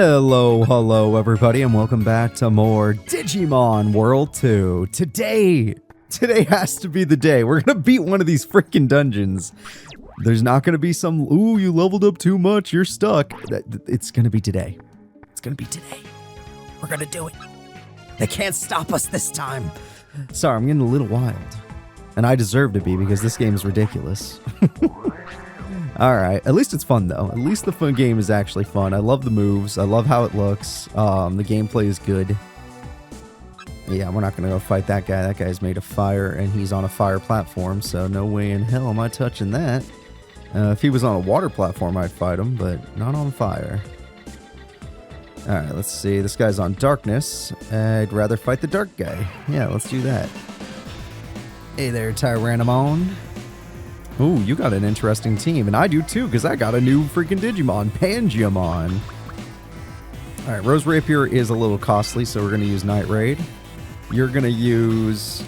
Hello everybody, and welcome back to more Digimon World 2. Today has to be the day. We're gonna beat one of these freaking dungeons. There's not gonna be some, ooh, you leveled up too much, you're stuck. It's gonna be today. It's gonna be today. We're gonna do it. They can't stop us this time. Sorry, I'm getting a little wild. And I deserve to be because this game is ridiculous. Alright, at least it's fun though. At least the fun game is actually fun. I love the moves. I love how it looks. The gameplay is good. Yeah, we're not going to go fight that guy. That guy's made of fire and he's on a fire platform, so no way in hell am I touching that. If he was on a water platform, I'd fight him, but not on fire. Alright, let's see. This guy's on darkness. I'd rather fight the dark guy. Yeah, let's do that. Hey there, Tyrannomon. Ooh, you got an interesting team, and I do too, because I got a new freaking Digimon, Pangiamon. Alright, Rose Rapier is a little costly, so we're going to use Night Raid. You're going to use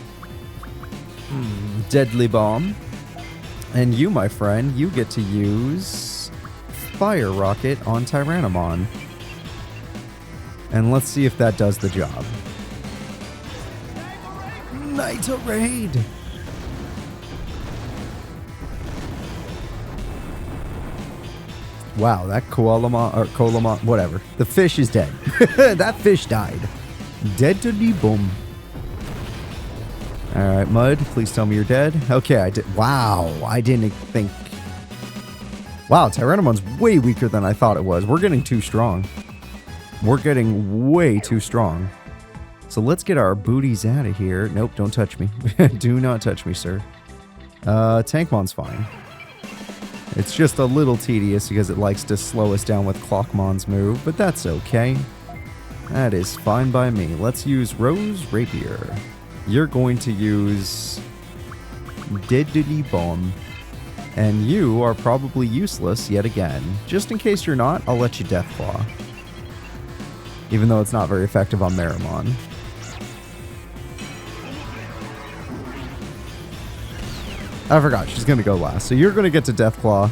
Deadly Bomb. And you, my friend, you get to use Fire Rocket on Tyrannomon. And let's see if that does the job. Night Raid! Wow, that Koalamon, or Koalamon, whatever. The fish is dead. That fish died. Deadly boom. Alright, Mud, please tell me you're dead. Okay, I did. Wow, I didn't think. Wow, Tyrannomon's way weaker than I thought it was. We're getting too strong. We're getting way too strong. So let's get our booties out of here. Nope, don't touch me. Do not touch me, sir. Tankmon's fine. It's just a little tedious because it likes to slow us down with Clockmon's move, but that's okay. That is fine by me. Let's use Rose Rapier. You're going to use Deadly Bomb. And you are probably useless yet again. Just in case you're not, I'll let you Deathclaw. Even though it's not very effective on Meramon. I forgot, she's going to go last. So you're going to get to Deathclaw.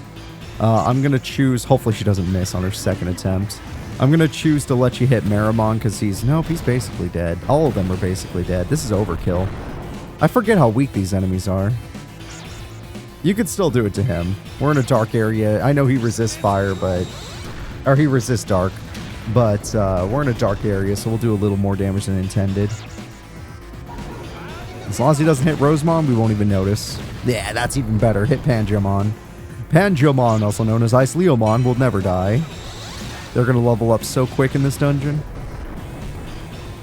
I'm going to choose, hopefully she doesn't miss on her second attempt. I'm going to choose to let you hit Meramon because he's basically dead. All of them are basically dead. This is overkill. I forget how weak these enemies are. You could still do it to him. We're in a dark area. I know he resists fire, or he resists dark. But we're in a dark area, so we'll do a little more damage than intended. As long as he doesn't hit Rosemon, we won't even notice. Yeah, that's even better. Hit Pangiamon. Pangiamon, also known as Ice Leomon, will never die. They're going to level up so quick in this dungeon.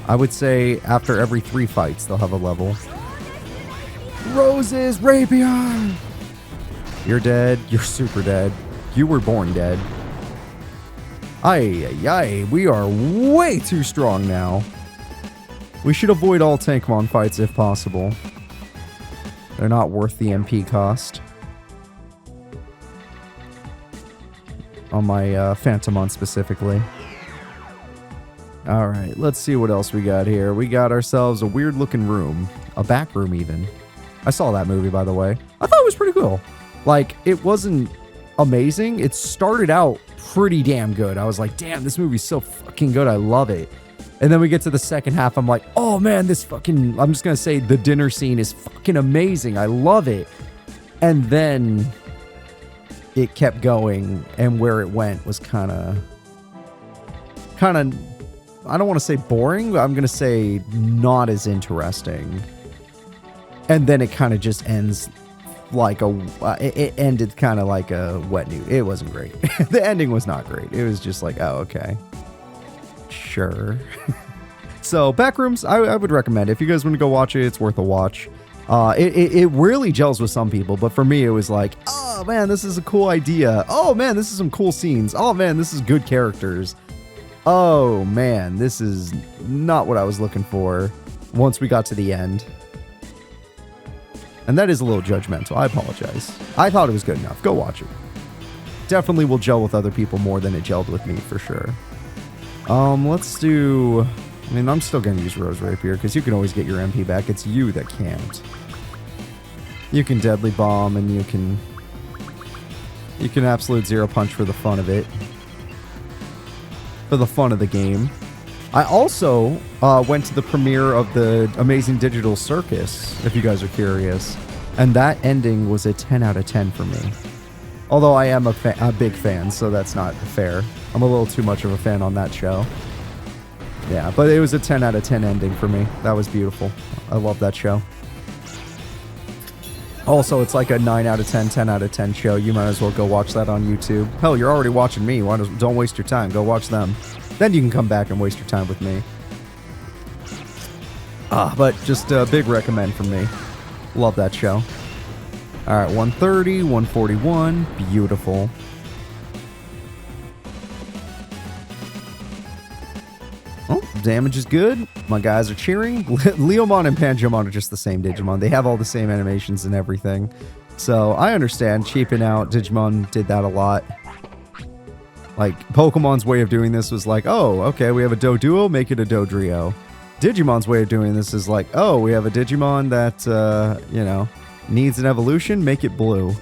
I would say after every 3 fights, they'll have a level. Rose's Rapier! You're dead. You're super dead. You were born dead. Aye, we are way too strong now. We should avoid all Tankmon fights if possible. They're not worth the MP cost. On my Phantomon specifically. Alright, let's see what else we got here. We got ourselves a weird looking room. A back room even. I saw that movie, by the way. I thought it was pretty cool. Like, it wasn't amazing. It started out pretty damn good. I was like, damn, this movie's so fucking good. I love it. And then we get to the second half. I'm like, oh man, this fucking, I'm just going to say the dinner scene is fucking amazing. I love it. And then it kept going, and where it went was kind of, I don't want to say boring, but I'm going to say not as interesting. And then it kind of just ends like it ended kind of like a wet noodle. It wasn't great. The ending was not great. It was just like, oh, okay. Sure. So, Backrooms, I would recommend it. If you guys want to go watch it, it's worth a watch. It really gels with some people, but for me, it was like, oh man, this is a cool idea. Oh man, this is some cool scenes. Oh man, this is good characters. Oh man, this is not what I was looking for once we got to the end. And that is a little judgmental. I apologize. I thought it was good enough. Go watch it. Definitely will gel with other people more than it gelled with me, for sure. Let's do... I mean, I'm still going to use Rose Rapier, because you can always get your MP back. It's you that can't. You can Deadly Bomb, and you can absolute Zero Punch for the fun of it. for the fun of the game. I also went to the premiere of the Amazing Digital Circus, if you guys are curious. And that ending was a 10 out of 10 for me. Although I am a big fan, so that's not fair. I'm a little too much of a fan on that show. Yeah, but it was a 10 out of 10 ending for me. That was beautiful. I love that show. Also, it's like a 9 out of 10, 10 out of 10 show. You might as well go watch that on YouTube. Hell, you're already watching me. Don't waste your time. Go watch them. Then you can come back and waste your time with me. But just a big recommend from me. Love that show. Alright, 130, 141. Beautiful. Oh, damage is good. My guys are cheering. Leomon and Panjamon are just the same Digimon. They have all the same animations and everything. So, I understand. Cheaping out. Digimon did that a lot. Like, Pokemon's way of doing this was like, oh, okay, we have a Doduo, make it a Dodrio. Digimon's way of doing this is like, oh, we have a Digimon that, you know, needs an evolution, make it blue.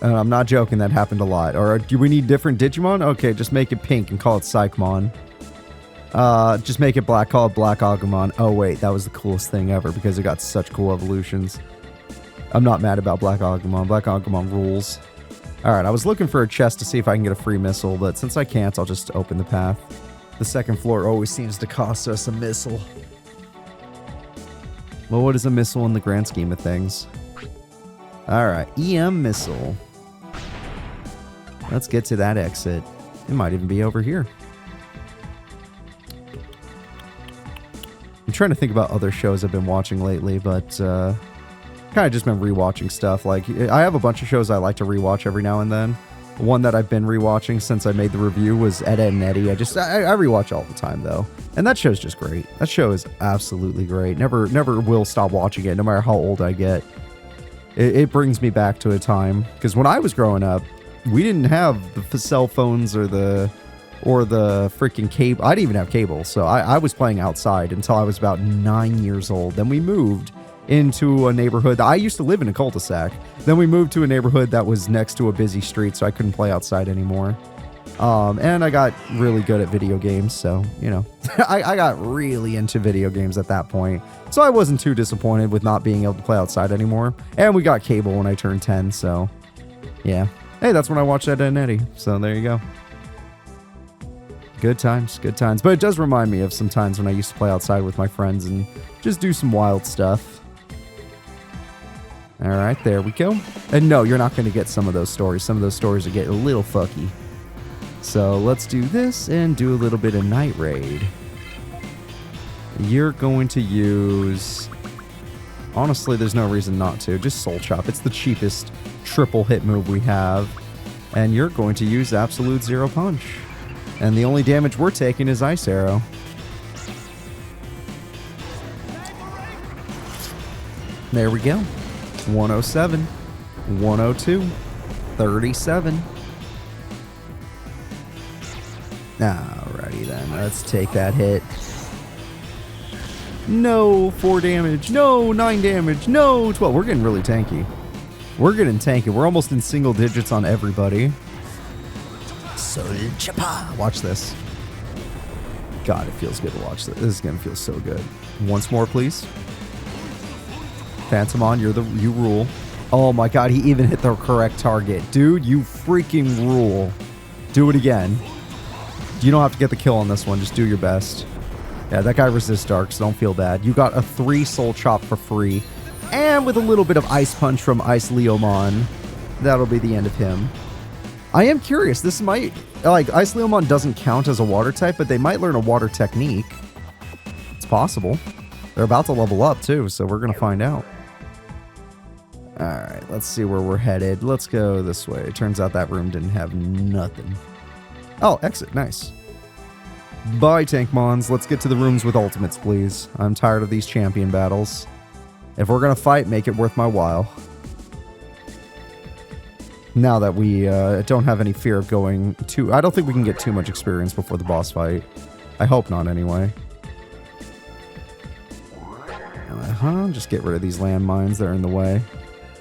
And I'm not joking, that happened a lot. Or do we need different Digimon? Okay, just make it pink and call it Psychmon. Just make it black, call it Black Agumon. Oh wait, that was the coolest thing ever because it got such cool evolutions. I'm not mad about Black Agumon. Black Agumon rules. Alright, I was looking for a chest to see if I can get a free missile, but since I can't, I'll just open the path. The second floor always seems to cost us a missile. Well, what is a missile in the grand scheme of things? Alright, EM missile. Let's get to that exit. It might even be over here. I'm trying to think about other shows I've been watching lately, but kind of just been rewatching stuff. Like, I have a bunch of shows I like to rewatch every now and then. One that I've been rewatching since I made the review was Ed, Edd n Eddy. I rewatch all the time, though. And that show's just great. That show is absolutely great. Never will stop watching it, no matter how old I get. It brings me back to a time. Because when I was growing up, we didn't have the cell phones or the freaking cable. I didn't even have cable, so I was playing outside until I was about 9 years old. Then we moved into a neighborhood. I used to live in a cul-de-sac. Then we moved to a neighborhood that was next to a busy street, so I couldn't play outside anymore. And I got really good at video games, so, you know, I got really into video games at that point. So I wasn't too disappointed with not being able to play outside anymore. And we got cable when I turned 10, so, yeah. Hey, that's when I watched Ed, Edd n Eddy, so there you go. Good times, good times. But it does remind me of some times when I used to play outside with my friends and just do some wild stuff. All right, there we go. And no, you're not going to get some of those stories. Some of those stories are getting a little fucky. So let's do this and do a little bit of Night Raid. You're going to use... Honestly, there's no reason not to. Just Soul Chop. It's the cheapest triple hit move we have. And you're going to use Absolute Zero Punch. And the only damage we're taking is Ice Arrow. There we go. 107, 102, 37. Alrighty then, let's take that hit. No, 4 damage. No, 9 damage. No, 12. We're getting really tanky. We're getting tanky. We're almost in single digits on everybody. Soul Chapa. Watch this. God, it feels good to watch this. This is gonna feel so good. Once more, please. Phantomon, you rule. Oh my god, he even hit the correct target. Dude, you freaking rule. Do it again. You don't have to get the kill on this one. Just do your best. Yeah, that guy resists dark, so don't feel bad. You got a 3 Soul Chop for free. And with a little bit of Ice Punch from Ice Leomon, that'll be the end of him. I am curious. This might... Like, Ice Leomon doesn't count as a water type, but they might learn a water technique. It's possible. They're about to level up, too, so we're going to find out. Alright, let's see where we're headed. Let's go this way. Turns out that room didn't have nothing. Oh, exit. Nice. Bye, Tankmons. Let's get to the rooms with ultimates, please. I'm tired of these champion battles. If we're going to fight, make it worth my while. Now that we don't have any fear of going too... I don't think we can get too much experience before the boss fight. I hope not, anyway. Just get rid of these landmines that are in the way.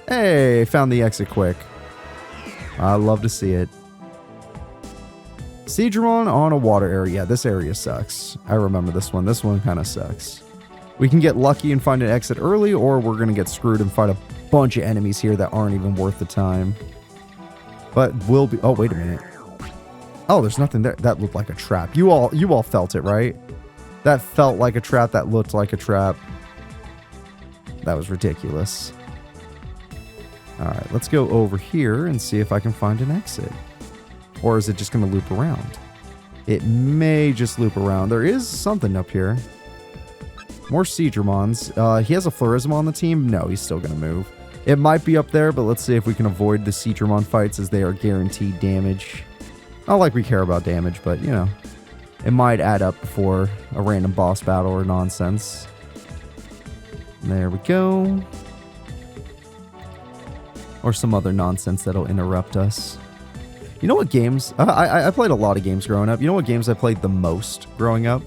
Hey, found the exit quick. I love to see it. Seadramon on a water area. Yeah, this area sucks. I remember this one. This one kind of sucks. We can get lucky and find an exit early, or we're going to get screwed and fight a bunch of enemies here that aren't even worth the time. But we'll be... Oh, wait a minute. Oh, there's nothing there. That looked like a trap. You all felt it, right? That felt like a trap. That looked like a trap. That was ridiculous. Alright, let's go over here and see if I can find an exit. Or is it just going to loop around? It may just loop around. There is something up here. More Seadramons. He has a Florisma on the team. No, he's still going to move. It might be up there, but let's see if we can avoid the Seadramon fights as they are guaranteed damage. Not like we care about damage, but, you know, it might add up before a random boss battle or nonsense. There we go. Or some other nonsense that'll interrupt us. You know what games... I played a lot of games growing up. You know what games I played the most growing up?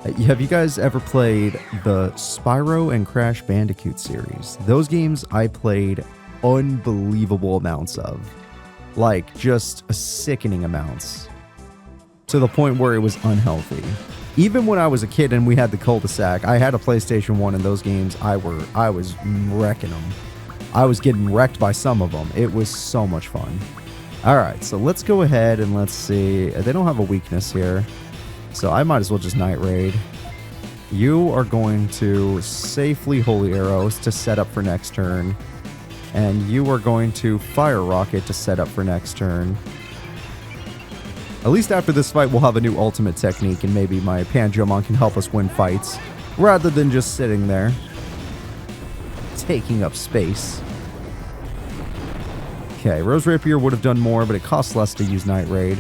Have you guys ever played the Spyro and Crash Bandicoot series? Those games I played unbelievable amounts of. Like, just sickening amounts. To the point where it was unhealthy. Even when I was a kid and we had the cul-de-sac, I had a PlayStation 1 and those games, I was wrecking them. I was getting wrecked by some of them. It was so much fun. Alright, so let's go ahead and let's see. They don't have a weakness here. So I might as well just Night Raid. You are going to safely Holy Arrows to set up for next turn. And you are going to Fire Rocket to set up for next turn. At least after this fight, we'll have a new ultimate technique, and maybe my Pangeomon can help us win fights, rather than just sitting there, taking up space. Okay, Rose Rapier would have done more, but it costs less to use Night Raid.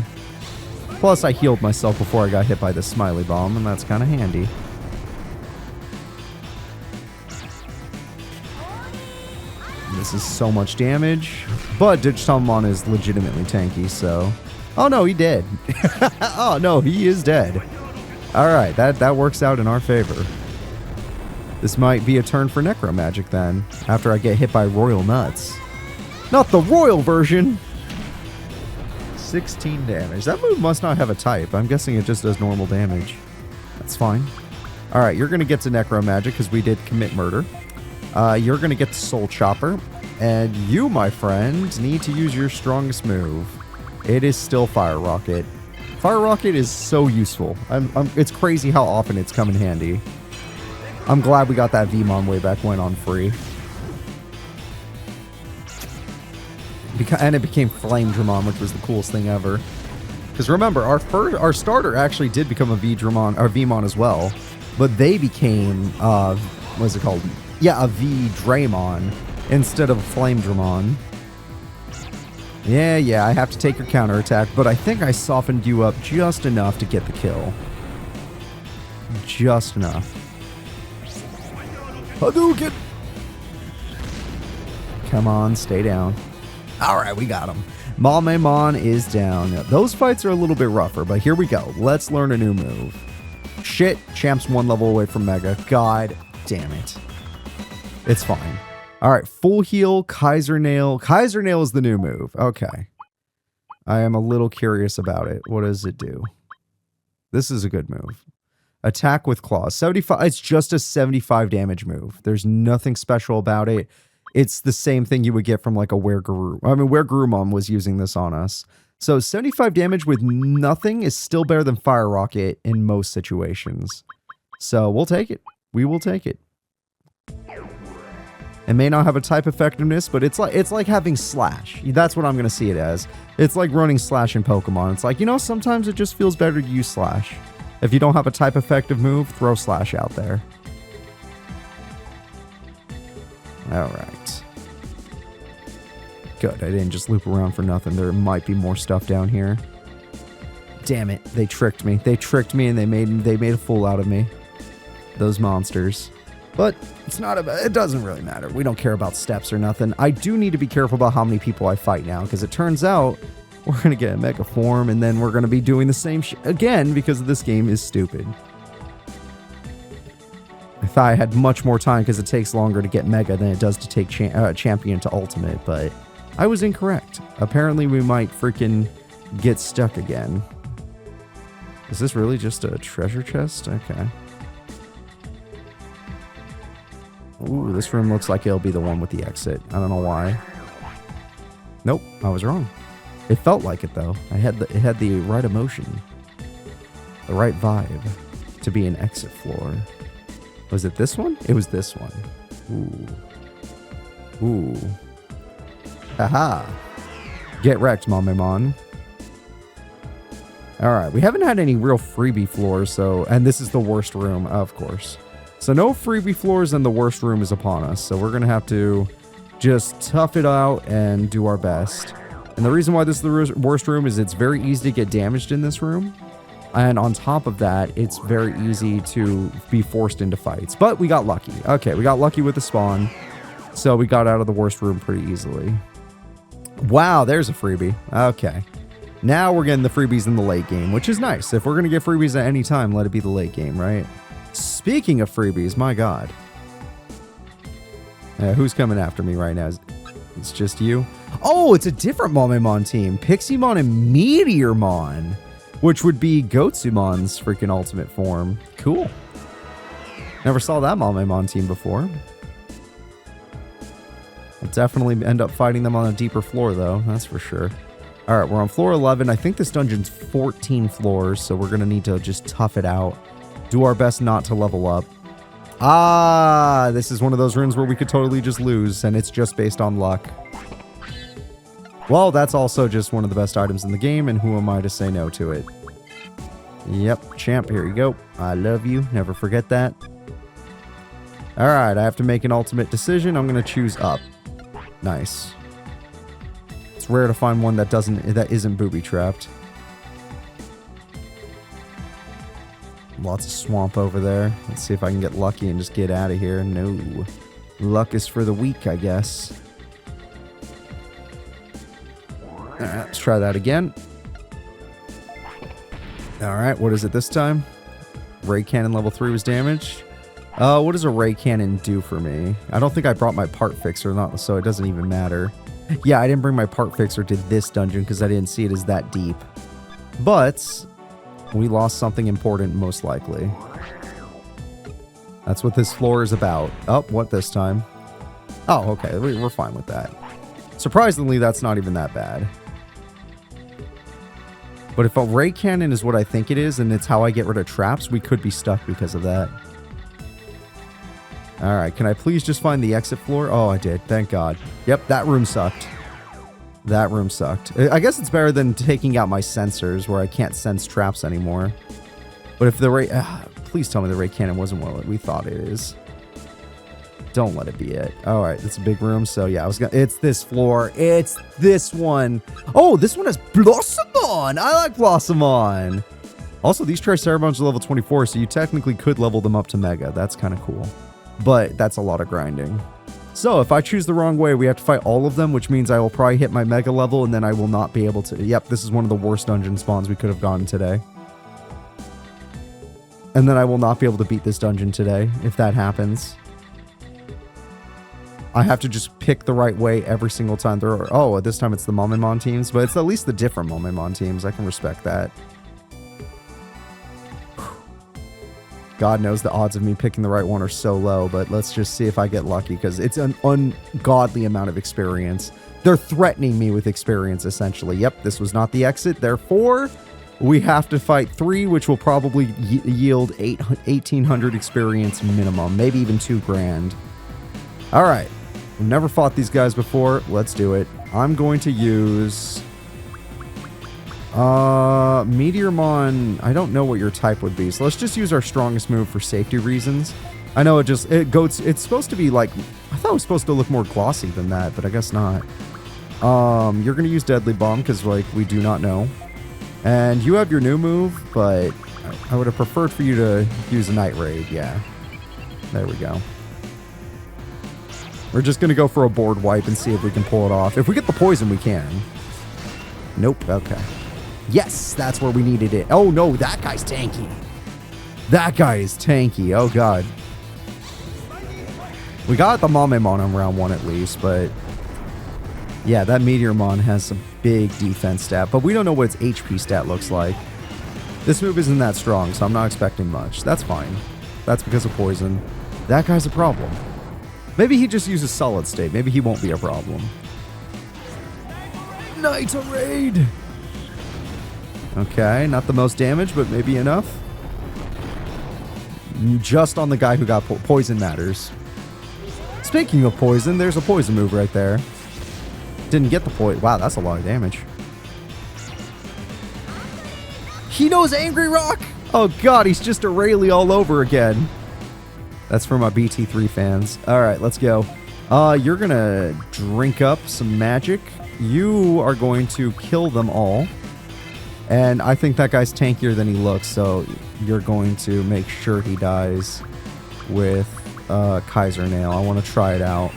Plus, I healed myself before I got hit by the Smiley Bomb, and that's kind of handy. This is so much damage, but Digitalmon is legitimately tanky, so... Oh no, he dead. Oh no, he is dead. Alright, that works out in our favor. This might be a turn for Necro Magic then, after I get hit by Royal Nuts. Not the Royal version! 16 damage. That move must not have a type. I'm guessing it just does normal damage. That's fine. Alright, you're going to get to Necro Magic because we did commit murder. You're going to get to Soul Chopper. And you, my friend, need to use your strongest move. It is still Fire Rocket. Fire Rocket is so useful. It's crazy how often it's come in handy. I'm glad we got that Vmon way back when on free. And it became Flame Dramon, which was the coolest thing ever. Because remember, our starter actually did become a Vmon as well. But they became, what is it called? Yeah, a V-Dramon instead of Flame Dramon. Yeah, I have to take your counterattack, but I think I softened you up just enough to get the kill. Just enough. Hadouken! Come on, stay down. Alright, we got him. Mamemon is down. Those fights are a little bit rougher, but here we go. Let's learn a new move. Shit, Champ's one level away from Mega. God damn it. It's fine. Alright, full heal, Kaiser Nail. Kaiser Nail is the new move. Okay. I am a little curious about it. What does it do? This is a good move. Attack with claws. 75. It's just a 75 damage move. There's nothing special about it. It's the same thing you would get from like a Were-Guru. I mean, Were-Gurumon was using this on us. So 75 damage with nothing is still better than Fire Rocket in most situations. So we'll take it. We will take it. It may not have a type effectiveness, but it's like having Slash. That's what I'm going to see it as. It's like running Slash in Pokemon. It's like, you know, sometimes it just feels better to use Slash. If you don't have a type effective move, throw Slash out there. Alright. Good, I didn't just loop around for nothing. There might be more stuff down here. Damn it, they tricked me. They tricked me and they made a fool out of me. Those monsters. But it's not it doesn't really matter. We don't care about steps or nothing. I do need to be careful about how many people I fight now, because it turns out we're going to get a Mega Form, and then we're going to be doing the same shit again, because this game is stupid. I thought I had much more time, because it takes longer to get Mega than it does to take Champion to Ultimate, but I was incorrect. Apparently we might freaking get stuck again. Is this really just a treasure chest? Okay. Ooh, this room looks like it'll be the one with the exit. I don't know why. Nope, I was wrong. It felt like it though. It had the right emotion. The right vibe to be an exit floor. Was it this one? It was this one. Ooh. Ooh. Haha. Get wrecked, Mamemon. Alright, we haven't had any real freebie floors, so... And this is the worst room, of course. So no freebie floors and the worst room is upon us. So we're going to have to just tough it out and do our best. And the reason why this is the worst room is it's very easy to get damaged in this room. And on top of that, it's very easy to be forced into fights. But we got lucky. Okay, we got lucky with the spawn. So we got out of the worst room pretty easily. Wow, there's a freebie. Okay. Now we're getting the freebies in the late game, which is nice. If we're going to get freebies at any time, let it be the late game, right? Speaking of freebies, my god. Who's coming after me right now? It's just you? Oh, it's a different Mamemon team. Pixiemon and Meteormon, which would be Gotsumon's freaking ultimate form. Cool. Never saw that Mamemon team before. We'll definitely end up fighting them on a deeper floor, though. That's for sure. All right, we're on floor 11. I think this dungeon's 14 floors, so we're going to need to just tough it out. Do our best not to level up. Ah, this is one of those rooms where we could totally just lose, and it's just based on luck. Well, that's also just one of the best items in the game, and who am I to say no to it? Yep, champ, here you go. I love you. Never forget that. All right, I have to make an ultimate decision. I'm going to choose up. Nice. It's rare to find one that isn't booby-trapped. Lots of swamp over there. Let's see if I can get lucky and just get out of here. No. Luck is for the weak, I guess. Alright, let's try that again. Alright, what is it this time? Ray Cannon level 3 was damaged. What does a Ray Cannon do for me? I don't think I brought my part fixer, so it doesn't even matter. Yeah, I didn't bring my part fixer to this dungeon because I didn't see it as that deep. But we lost something important, most likely. That's what this floor is about. Oh, what this time? Oh, okay, we're fine with that. Surprisingly, that's not even that bad. But if a Ray Cannon is what I think it is, and it's how I get rid of traps, we could be stuck because of that. Alright, can I please just find the exit floor? Oh, I did. Thank God. Yep, that room sucked. That room sucked. I guess it's better than taking out my sensors where I can't sense traps anymore. But if the Ray... please tell me the Ray Cannon wasn't what we thought it is. Don't let it be it. Alright, it's a big room, so yeah, it's this floor. It's this one. Oh, this one has Blossomon! I like Blossomon! Also, these Triceratons are level 24, so you technically could level them up to Mega. That's kind of cool. But that's a lot of grinding. So if I choose the wrong way, we have to fight all of them, which means I will probably hit my Mega level, and then I will not be able to... Yep, this is one of the worst dungeon spawns we could have gotten today. And then I will not be able to beat this dungeon today, if that happens. I have to just pick the right way every single time. Oh, this time it's the Mamemon teams, but it's at least the different Mamemon teams. I can respect that. God knows the odds of me picking the right one are so low, but let's just see if I get lucky, because it's an ungodly amount of experience. They're threatening me with experience, essentially. Yep, this was not the exit. Therefore, we have to fight 3, which will probably yield 1,800 experience minimum, maybe even 2 grand. All right. We've never fought these guys before. Let's do it. I'm going to use... Meteormon, I don't know what your type would be, so let's just use our strongest move for safety reasons. I know it's supposed to be like, I thought it was supposed to look more glossy than that, but I guess not. You're gonna use Deadly Bomb, because, like, we do not know. And you have your new move, but I would have preferred for you to use a Night Raid, yeah. There we go. We're just gonna go for a board wipe and see if we can pull it off. If we get the poison, we can. Nope, okay. Yes, that's where we needed it. Oh, no, that guy's tanky. That guy is tanky. Oh, God. We got the Mamemon on round 1 at least, but... Yeah, that Meteormon has some big defense stat, but we don't know what its HP stat looks like. This move isn't that strong, so I'm not expecting much. That's fine. That's because of poison. That guy's a problem. Maybe he just uses solid state. Maybe he won't be a problem. Night Raid! Okay, not the most damage, but maybe enough. Just on the guy who got poison matters. Speaking of poison, there's a poison move right there. Didn't get the poison. Wow, that's a lot of damage. He knows Angry Rock! Oh god, he's just a Rayleigh all over again. That's for my BT3 fans. Alright, let's go. You're gonna drink up some magic. You are going to kill them all. And I think that guy's tankier than he looks, so you're going to make sure he dies with Kaiser Nail. I want to try it out.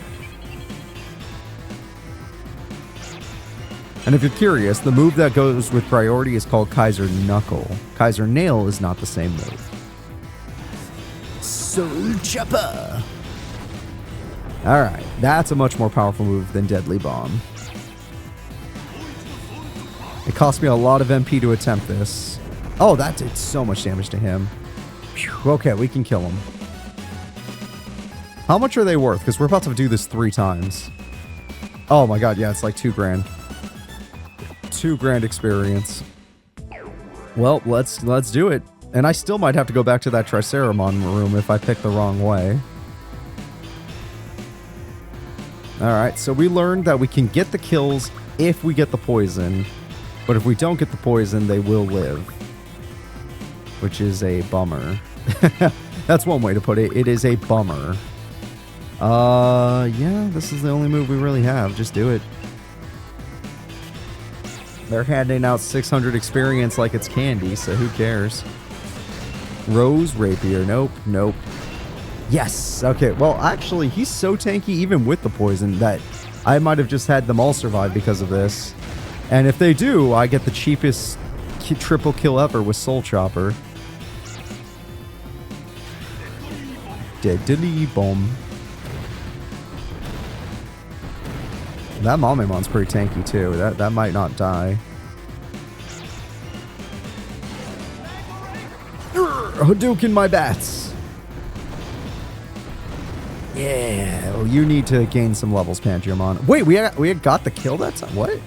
And if you're curious, the move that goes with priority is called Kaiser Knuckle. Kaiser Nail is not the same move. Soul Chopper! Alright, that's a much more powerful move than Deadly Bomb. It cost me a lot of MP to attempt this. Oh, that did so much damage to him. Whew, okay, we can kill him. How much are they worth? Because we're about to do this 3 times. Oh my god, yeah, it's like 2 grand. 2 grand experience. Well, let's do it. And I still might have to go back to that Triceramon room if I pick the wrong way. Alright, so we learned that we can get the kills if we get the poison. But if we don't get the poison, they will live. Which is a bummer. That's one way to put it. It is a bummer. Yeah, this is the only move we really have. Just do it. They're handing out 600 experience like it's candy, so who cares? Rose Rapier. Nope, nope. Yes! Okay, well, actually, he's so tanky even with the poison that I might have just had them all survive because of this. And if they do, I get the cheapest triple kill ever with Soul Chopper. Deadly Bomb. That Mamemon's pretty tanky too. That might not die. Hadouken my bats. Yeah. Oh, you need to gain some levels, Pangeamon. Wait, we had got the kill that time. What?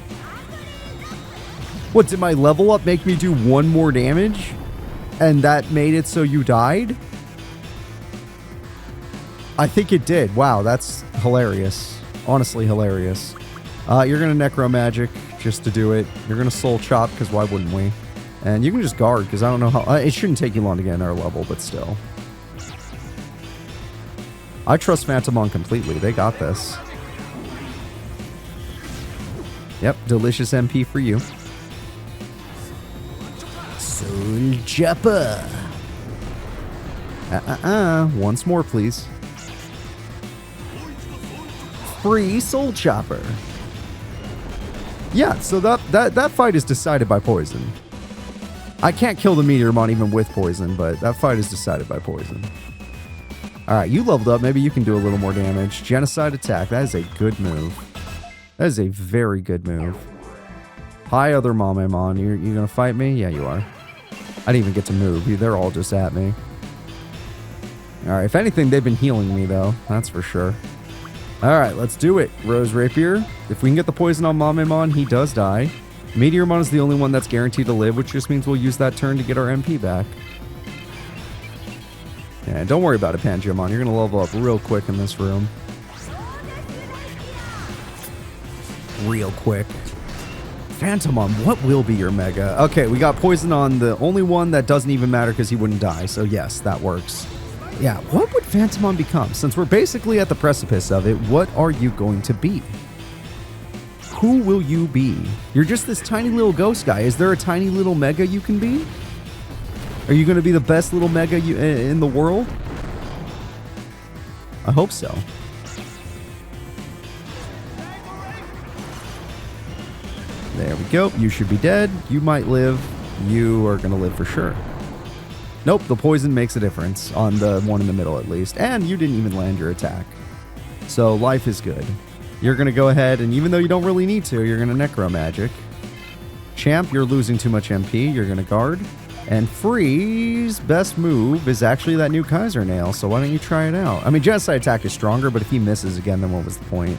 What, did my level up make me do 1 more damage? And that made it so you died? I think it did. Wow, that's hilarious. Honestly hilarious. You're going to Necro Magic just to do it. You're going to Soul Chop, because why wouldn't we? And you can just guard, because I don't know how... it shouldn't take you long to get another level, but still. I trust Phantomon completely. They got this. Yep, delicious MP for you. Soul Chopper. Once more, please. Free Soul Chopper. Yeah, so that fight is decided by poison. I can't kill the Meteormon even with poison, but that fight is decided by poison. Alright, you leveled up. Maybe you can do a little more damage. Genocide attack. That is a good move. That is a very good move. Hi, other Mamemon. You gonna fight me? Yeah, you are. I didn't even get to move. They're all just at me. Alright, if anything, they've been healing me, though. That's for sure. Alright, let's do it. Rose Rapier. If we can get the poison on Mamemon, he does die. Meteormon is the only one that's guaranteed to live, which just means we'll use that turn to get our MP back. Yeah, don't worry about it, Pangeamon. You're going to level up real quick in this room. Real quick. Phantomon, what will be your Mega? Okay, we got poison on the only one that doesn't even matter because he wouldn't die. So yes, that works. Yeah, what would Phantomon become? Since we're basically at the precipice of it, what are you going to be? Who will you be? You're just this tiny little ghost guy. Is there a tiny little Mega you can be? Are you going to be the best little Mega in the world? I hope so. There we go. You should be dead. You might live. You are going to live for sure. Nope, the poison makes a difference on the one in the middle at least. And you didn't even land your attack. So life is good. You're going to go ahead, and even though you don't really need to, you're going to Necro Magic. Champ, you're losing too much MP. You're going to guard. And Free's best move is actually that new Kaiser Nail, so why don't you try it out? I mean, Genocide Attack is stronger, but if he misses again, then what was the point?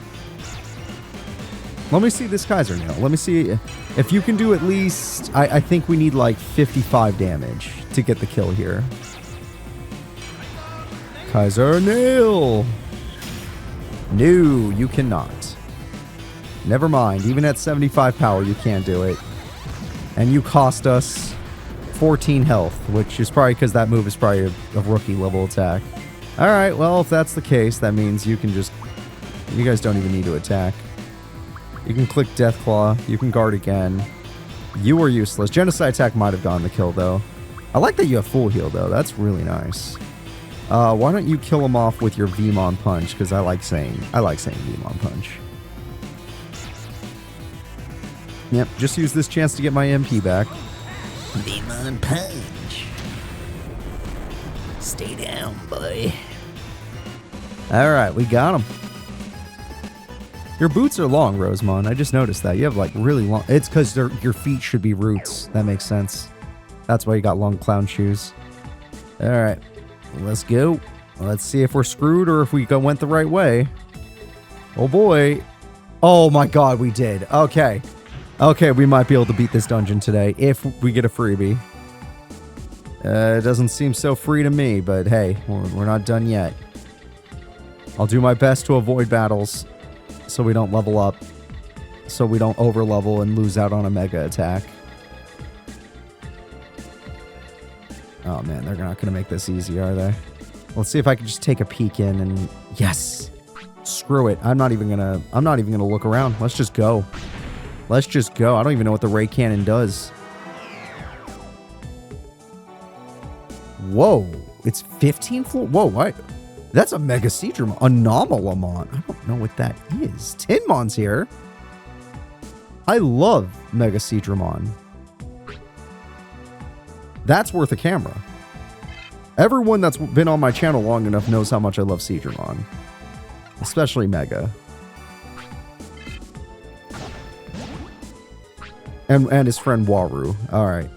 Let me see this Kaiser Nail. Let me see if you can do at least... I think we need like 55 damage to get the kill here. Kaiser Nail! No, you cannot. Never mind. Even at 75 power, you can't do it. And you cost us 14 health, which is probably because that move is probably a rookie level attack. Alright, well, if that's the case, that means you can just... You guys don't even need to attack. You can click Deathclaw. You can guard again. You are useless. Genocide Attack might have gotten the kill, though. I like that you have full heal, though. That's really nice. Why don't you kill him off with your Vmon Punch? Because I like saying Vmon Punch. Yep, just use this chance to get my MP back. Vmon Punch. Stay down, boy. Alright, we got him. Your boots are long, Rosemon. I just noticed that. You have, like, really long... It's because your feet should be roots. That makes sense. That's why you got long clown shoes. Alright. Let's go. Let's see if we're screwed or if we went the right way. Oh, boy. Oh, my God, we did. Okay. Okay, we might be able to beat this dungeon today if we get a freebie. It doesn't seem so free to me, but hey, we're not done yet. I'll do my best to avoid battles so we don't level up, so we don't over level and lose out on a mega attack. Oh man, they're not gonna make this easy, are they? Let's see if I can just take a peek in and yes, screw it. I'm not even gonna look around. Let's just go. Let's just go. I don't even know what the ray cannon does. Whoa, it's 15 floor. Whoa, what? That's a Mega Seadramon. Anomalamon. I don't know what that is. Tinmon's here. I love Mega Seadramon. That's worth a camera. Everyone that's been on my channel long enough knows how much I love Seadramon. Especially Mega. And his friend Waru. Alright.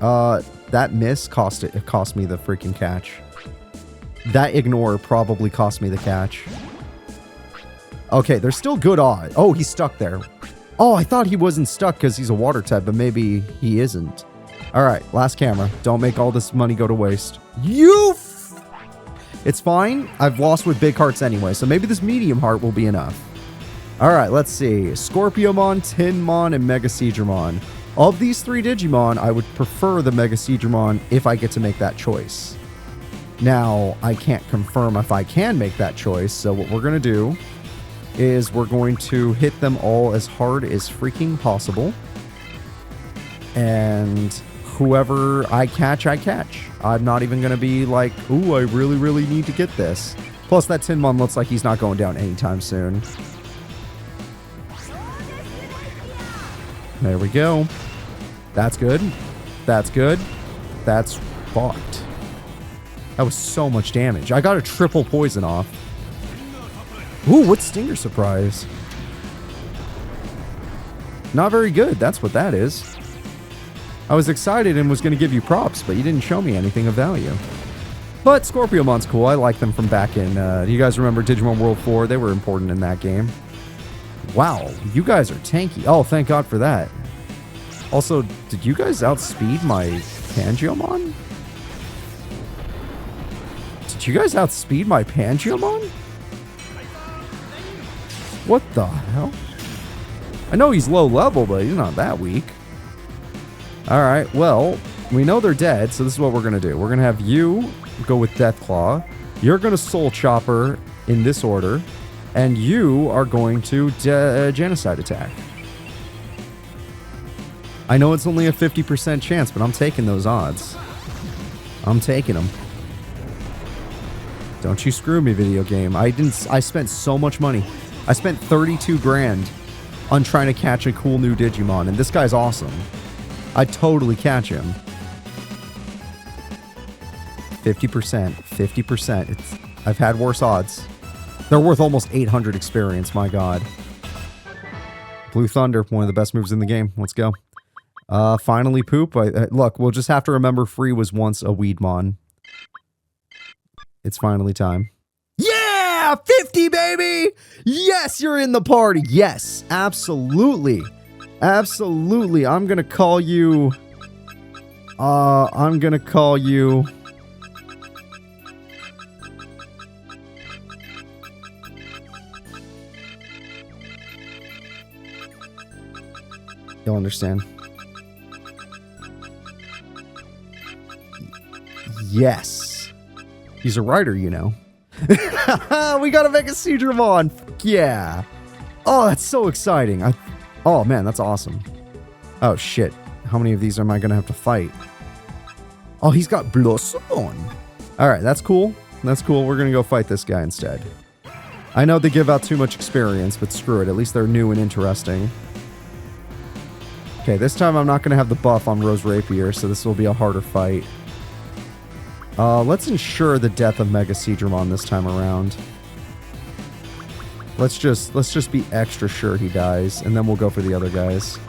That miss cost me the freaking catch. That ignore probably cost me the catch. Okay, there's still good odds. Oh, he's stuck there. Oh, I thought he wasn't stuck because he's a water type, but maybe he isn't. Alright, last camera. Don't make all this money go to waste. It's fine. I've lost with big hearts anyway, so maybe this medium heart will be enough. Alright, let's see. Scorpiomon, Tinmon, and Mega Seadramon. Of these three Digimon, I would prefer the Mega Seadramon if I get to make that choice. Now, I can't confirm if I can make that choice, so what we're going to do is we're going to hit them all as hard as freaking possible. And whoever I catch, I catch. I'm not even going to be like, ooh, I really, really need to get this. Plus, that Tinmon looks like he's not going down anytime soon. There we go. That's good. That's good. That's fucked. That was so much damage. I got a triple poison off. Ooh, what's Stinger Surprise? Not very good. That's what that is. I was excited and was going to give you props, but you didn't show me anything of value. But Scorpiomon's cool. I like them from back in... do you guys remember Digimon World 4? They were important in that game. Wow, you guys are tanky. Oh, thank God for that. Also, did you guys outspeed my Pangeomon? Did you guys outspeed my Pangeomon? What the hell? I know he's low level, but he's not that weak. Alright, well, we know they're dead, so this is what we're going to do. We're going to have you go with Deathclaw. You're going to Soul Chopper in this order. And you are going to Genocide Attack. I know it's only a 50% chance, but I'm taking those odds. I'm taking them. Don't you screw me, video game. I spent so much money. I spent 32 grand on trying to catch a cool new Digimon, and this guy's awesome. I'd totally catch him. 50%. 50%. I've had worse odds. They're worth almost 800 experience, my god. Blue Thunder, one of the best moves in the game. Let's go. Finally poop. Look, we'll just have to remember Free was once a Weedmon. It's finally time. Yeah! 50, baby! Yes, you're in the party. Yes, absolutely. Absolutely. I'm gonna call you... You'll understand. Yes. He's a writer, you know. We gotta make a Digimon. Yeah. Oh, that's so exciting. Oh, man, that's awesome. Oh, shit. How many of these am I gonna have to fight? Oh, he's got Blossom. Alright, that's cool. That's cool. We're gonna go fight this guy instead. I know they give out too much experience, but screw it. At least they're new and interesting. Okay, this time I'm not gonna have the buff on Rose Rapier, so this will be a harder fight. Let's ensure the death of Mega Seadramon this time around. Let's just be extra sure he dies, and then we'll go for the other guys.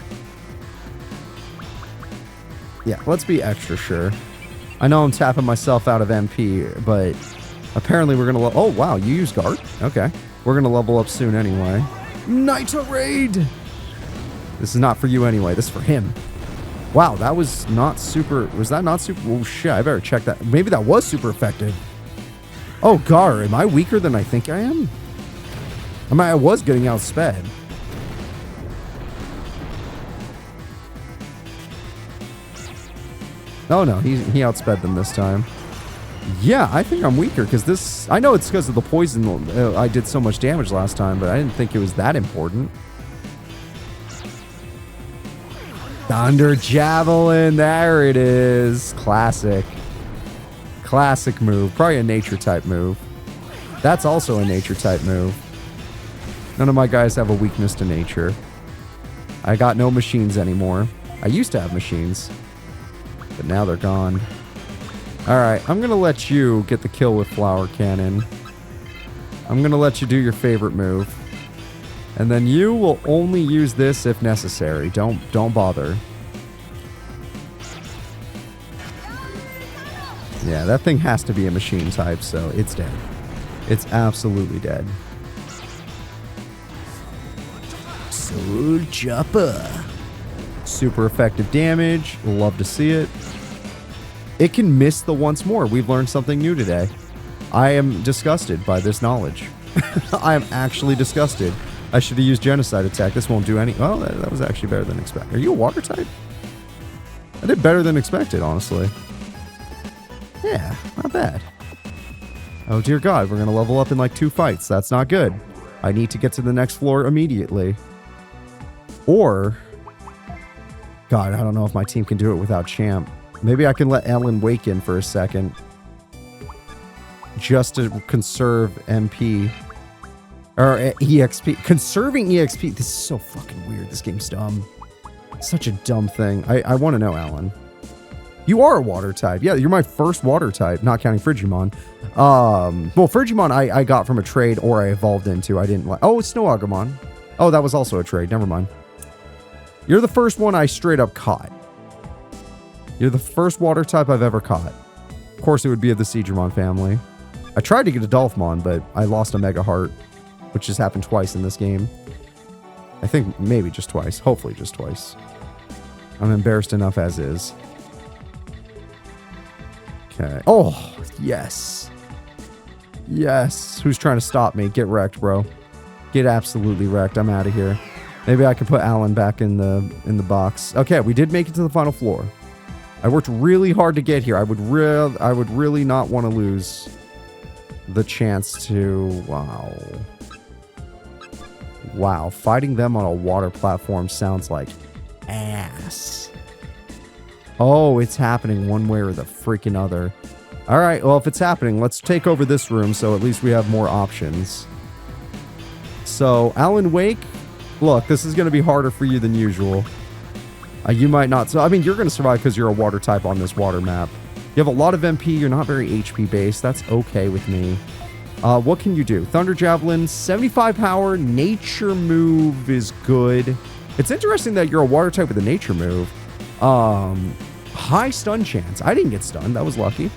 Yeah, let's be extra sure. I know I'm tapping myself out of MP, but apparently we're gonna... Oh, wow, you use Guard? Okay. We're gonna level up soon anyway. Nitro Raid! This is not for you anyway, this is for him. Wow, that was not super... Was that not super... Oh, shit, I better check that. Maybe that was super effective. Oh, Gar, am I weaker than I think I am? I was getting outsped. Oh, no, he outsped them this time. Yeah, I think I'm weaker, because this... I know it's because of the poison. I did so much damage last time, but I didn't think it was that important. Thunder Javelin, there it is. Classic. Classic move. Probably a nature type move. That's also a nature type move. None of my guys have a weakness to nature. I got no machines anymore. I used to have machines, but now they're gone. Alright, I'm gonna let you get the kill with Flower Cannon. I'm gonna let you do your favorite move. And then you will only use this if necessary. Don't bother. Yeah, that thing has to be a machine type, so it's dead. It's absolutely dead. Soul Chopper. Super effective damage. Love to see it. It can miss the once more. We've learned something new today. I am disgusted by this knowledge. I am actually disgusted. I should have used Genocide Attack. This won't do any... Well, that was actually better than expected. Are you a water type? I did better than expected, honestly. Yeah, not bad. Oh, dear God. We're going to level up in like 2 fights. That's not good. I need to get to the next floor immediately. Or... God, I don't know if my team can do it without Champ. Maybe I can let Ellen wake in for a second. Just to conserve MP. Or EXP. Conserving EXP. This is so fucking weird. This game's dumb. Such a dumb thing. I want to know, Alan. You are a water type. Yeah, you're my first water type, not counting Frigimon. Well, Frigimon I got from a trade or I evolved into. I didn't like... Oh, it's Snow Agumon. Oh, that was also a trade. Never mind. You're the first one I straight up caught. You're the first water type I've ever caught. Of course, it would be of the Seadramon family. I tried to get a Dolphmon, but I lost a Mega Heart, which has happened twice in this game. I think maybe just twice. Hopefully just twice. I'm embarrassed enough as is. Okay. Oh, yes. Yes. Who's trying to stop me? Get wrecked, bro. Get absolutely wrecked. I'm out of here. Maybe I can put Alan back in the box. Okay, we did make it to the final floor. I worked really hard to get here. I would really not want to lose the chance to... Wow. Wow, fighting them on a water platform sounds like ass. Oh, it's happening one way or the freaking other. All right, well, if it's happening, let's take over this room so at least we have more options. So, Alan Wake, look, this is going to be harder for you than usual. You might not. So, I mean, you're going to survive because you're a water type on this water map. You have a lot of MP. You're not very HP based. That's okay with me. What can you do? Thunder Javelin, 75 power. Nature move is good. It's interesting that you're a water type with a nature move. High stun chance. I didn't get stunned. That was lucky.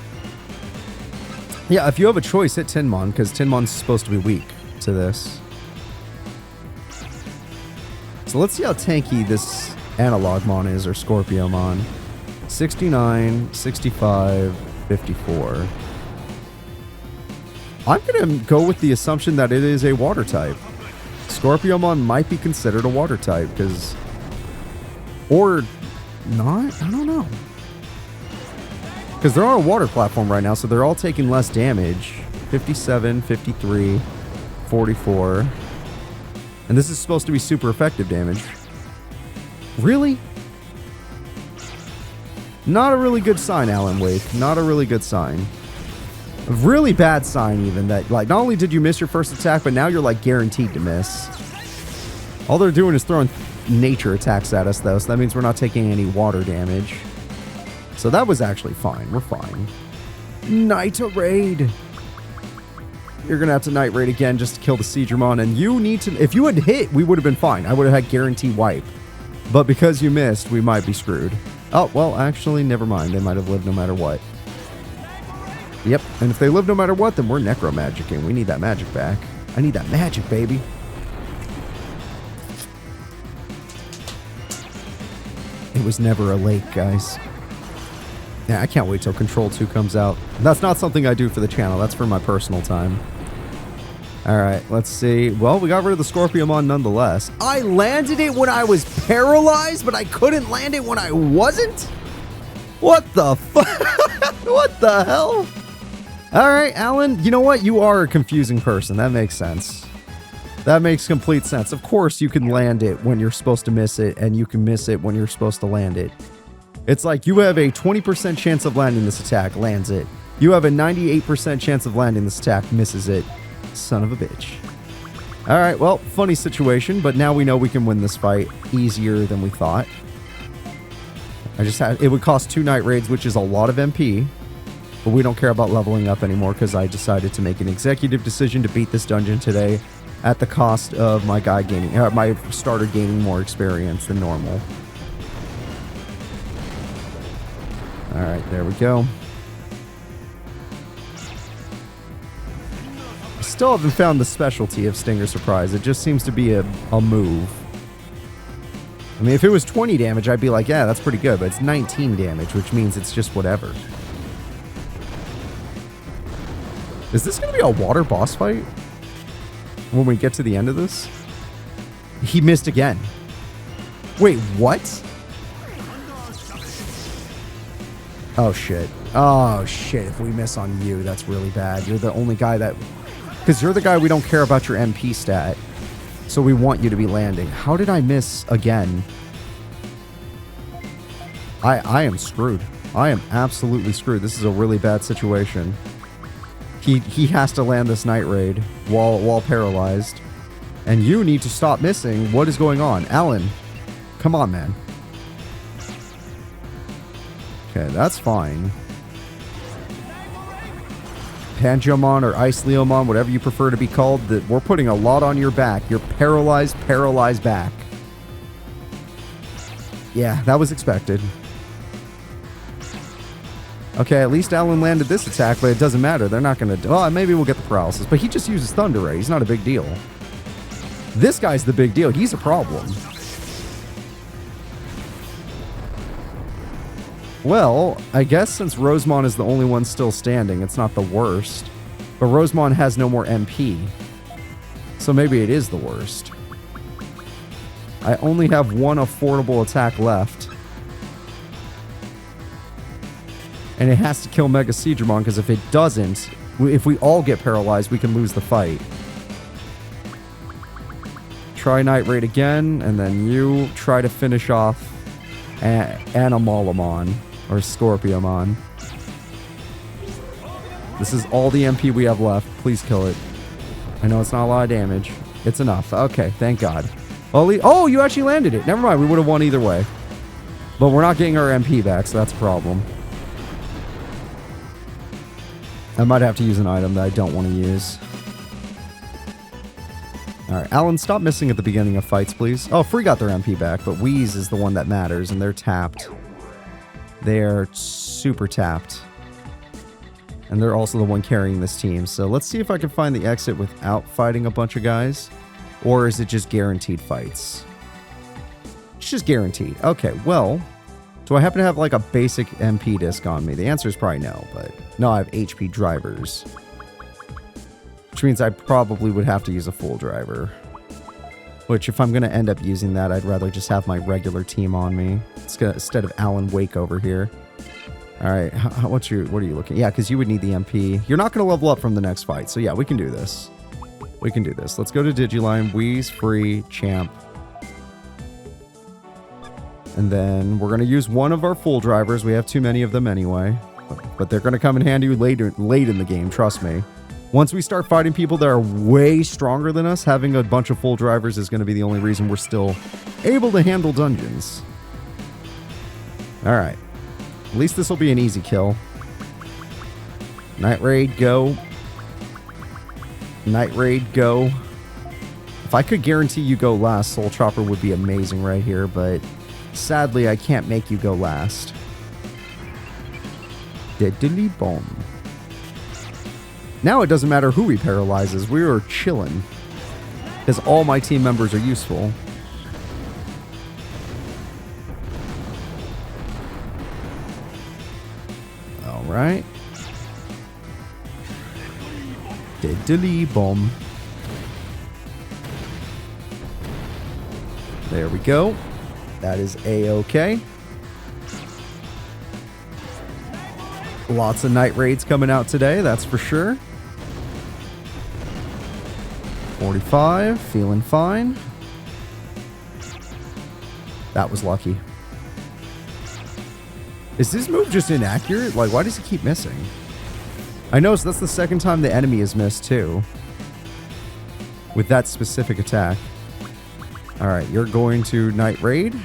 Yeah, if you have a choice, hit Tinmon, because Tinmon's supposed to be weak to this. So let's see how tanky this Analogmon is, or Scorpiomon. 69, 65, 54. I'm going to go with the assumption that it is a water type. Scorpiomon might be considered a water type, because... Or not? I don't know. Because they're on a water platform right now, so they're all taking less damage. 57, 53, 44. And this is supposed to be super effective damage. Really? Not a really good sign, Alan Wake. Not a really good sign. A really bad sign, even, that, like, not only did you miss your first attack, but now you're, like, guaranteed to miss. All they're doing is throwing nature attacks at us, though, so that means we're not taking any water damage. So that was actually fine. We're fine. Night Raid. You're going to have to Night Raid again just to kill the Seedramon. And you need to... If you had hit, we would have been fine. I would have had guaranteed wipe. But because you missed, we might be screwed. Oh, well, actually, never mind. They might have lived no matter what. Yep. And if they live no matter what, then we're necromagicking. We need that magic back. I need that magic, baby. It was never a lake, guys. Yeah, I can't wait till Control 2 comes out. That's not something I do for the channel. That's for my personal time. Alright, let's see. Well, we got rid of the Scorpiomon nonetheless. I landed it when I was paralyzed, but I couldn't land it when I wasn't? What the fuck? What the hell? Alright, Alan, you know what? You are a confusing person. That makes sense. That makes complete sense. Of course, you can land it when you're supposed to miss it, and you can miss it when you're supposed to land it. It's like you have a 20% chance of landing this attack, lands it. You have a 98% chance of landing this attack, misses it. Son of a bitch. Alright, well, funny situation, but now we know we can win this fight easier than we thought. It would cost 2 Night Raids, which is a lot of MP. But we don't care about leveling up anymore because I decided to make an executive decision to beat this dungeon today at the cost of my guy gaining, my starter gaining more experience than normal. Alright, there we go. I still haven't found the specialty of Stinger Surprise. It just seems to be a move. I mean, if it was 20 damage, I'd be like, yeah, that's pretty good. But it's 19 damage, which means it's just whatever. Is this going to be a water boss fight? When we get to the end of this? He missed again. Wait, what? Oh, shit. Oh, shit. If we miss on you, that's really bad. You're the only guy that... Because you're the guy we don't care about your MP stat. So we want you to be landing. How did I miss again? I am screwed. I am absolutely screwed. This is a really bad situation. He has to land this Night Raid while paralyzed. And you need to stop missing. What is going on? Alan, come on, man. Okay, that's fine. Pangeomon or Ice Leomon, whatever you prefer to be called, that we're putting a lot on your back. Your paralyzed back. Yeah, that was expected. Okay, at least Alan landed this attack, but it doesn't matter. They're not going to... Well, maybe we'll get the paralysis, but he just uses Thunder Ray. He's not a big deal. This guy's the big deal. He's a problem. Well, I guess since Rosemon is the only one still standing, it's not the worst. But Rosemon has no more MP. So maybe it is the worst. I only have one affordable attack left. And it has to kill Mega Seedramon, because if it doesn't, if we all get paralyzed, we can lose the fight. Try Night Raid again, and then you try to finish off Animalamon. Or Scorpiomon. This is all the MP we have left. Please kill it. I know it's not a lot of damage. It's enough. Okay, thank God. Oh, you actually landed it. Never mind, we would have won either way. But we're not getting our MP back, so that's a problem. I might have to use an item that I don't want to use. Alright, Alan, stop missing at the beginning of fights, please. Oh, Free got their MP back, but Wheeze is the one that matters, and they're tapped. They're super tapped. And they're also the one carrying this team. So let's see if I can find the exit without fighting a bunch of guys. Or is it just guaranteed fights? It's just guaranteed. Okay, well, do I happen to have like a basic MP disc on me? The answer is probably no, but no, I have HP drivers. Which means I probably would have to use a full driver. Which, if I'm going to end up using that, I'd rather just have my regular team on me. Instead of Alan Wake over here. Alright, what are you looking? Yeah, because you would need the MP. You're not going to level up from the next fight, so yeah, we can do this. We can do this. Let's go to Digiline, Wheeze, Free, Champ. And then we're going to use one of our full drivers. We have too many of them anyway. But they're going to come in handy late in the game, trust me. Once we start fighting people that are way stronger than us, having a bunch of full drivers is going to be the only reason we're still able to handle dungeons. Alright. At least this will be an easy kill. Night Raid, go. Night Raid, go. If I could guarantee you go last, Soul Chopper would be amazing right here, but sadly, I can't make you go last. Deadly bomb. Now it doesn't matter who he paralyzes. We are chilling. Because all my team members are useful. Alright. Deadly bomb. There we go. That is A-okay. Lots of night raids coming out today, that's for sure. 45, feeling fine. That was lucky. Is this move just inaccurate? Like, why does he keep missing? I noticed that's the second time the enemy has missed, too. With that specific attack. Alright, you're going to Night Raid.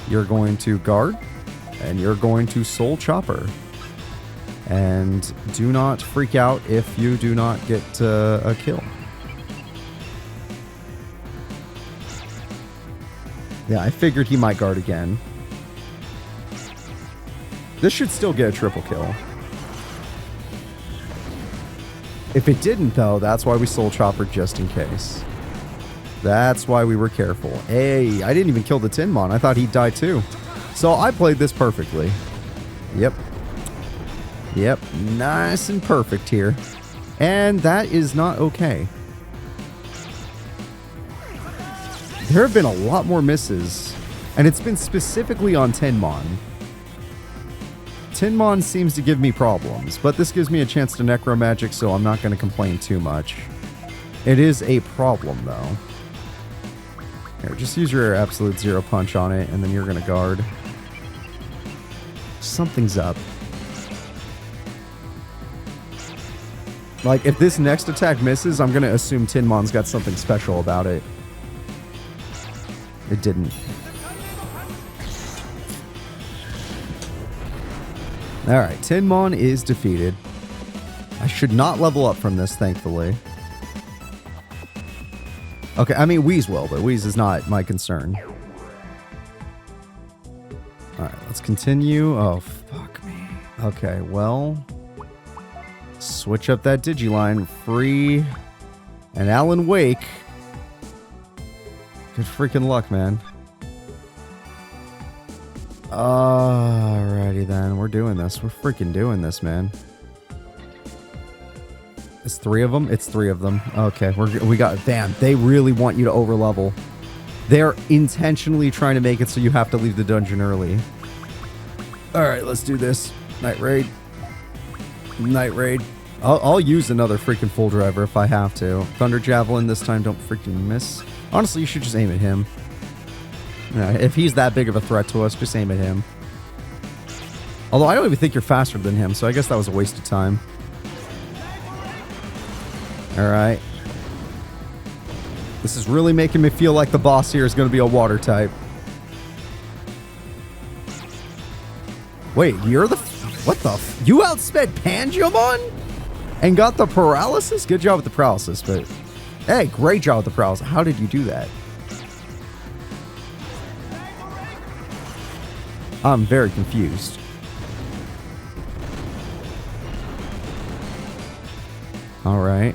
You're going to Guard. And you're going to Soul Chopper. And do not freak out if you do not get a kill. Yeah, I figured he might guard again. This should still get a triple kill. If it didn't, though, that's why we Soul Chopper just in case. That's why we were careful. Hey, I didn't even kill the Tin Mon. I thought he'd die too. So I played this perfectly. Yep. Yep, nice and perfect here. And that is not okay. There have been a lot more misses, and it's been specifically on Tinmon. Tinmon seems to give me problems, but this gives me a chance to Necromagic, so I'm not going to complain too much. It is a problem, though. Here, just use your Absolute Zero Punch on it, and then you're going to guard. Something's up. Like, if this next attack misses, I'm going to assume Tinmon's got something special about it. It didn't. Alright, Tinmon is defeated. I should not level up from this, thankfully. Okay, I mean, Wheeze will, but Wheeze is not my concern. Alright, let's continue. Oh, fuck me. Okay, well... switch up that Digiline. Free. And Alan Wake. Good freaking luck, man. Alrighty then. We're doing this. We're freaking doing this, man. It's three of them? It's three of them. Okay, we got... damn, they really want you to overlevel. They're intentionally trying to make it so you have to leave the dungeon early. Alright, let's do this. Night Raid. Night Raid. I'll use another freaking full driver if I have to. Thunder Javelin this time, don't freaking miss. Honestly, you should just aim at him. Yeah, if he's that big of a threat to us, just aim at him. Although I don't even think you're faster than him, so I guess that was a waste of time. Alright. This is really making me feel like the boss here is going to be a water type. Wait, you're the... what the... you outsped Pangiomon? And got the paralysis? Good job with the paralysis, but... hey, great job with the paralysis. How did you do that? I'm very confused. All right.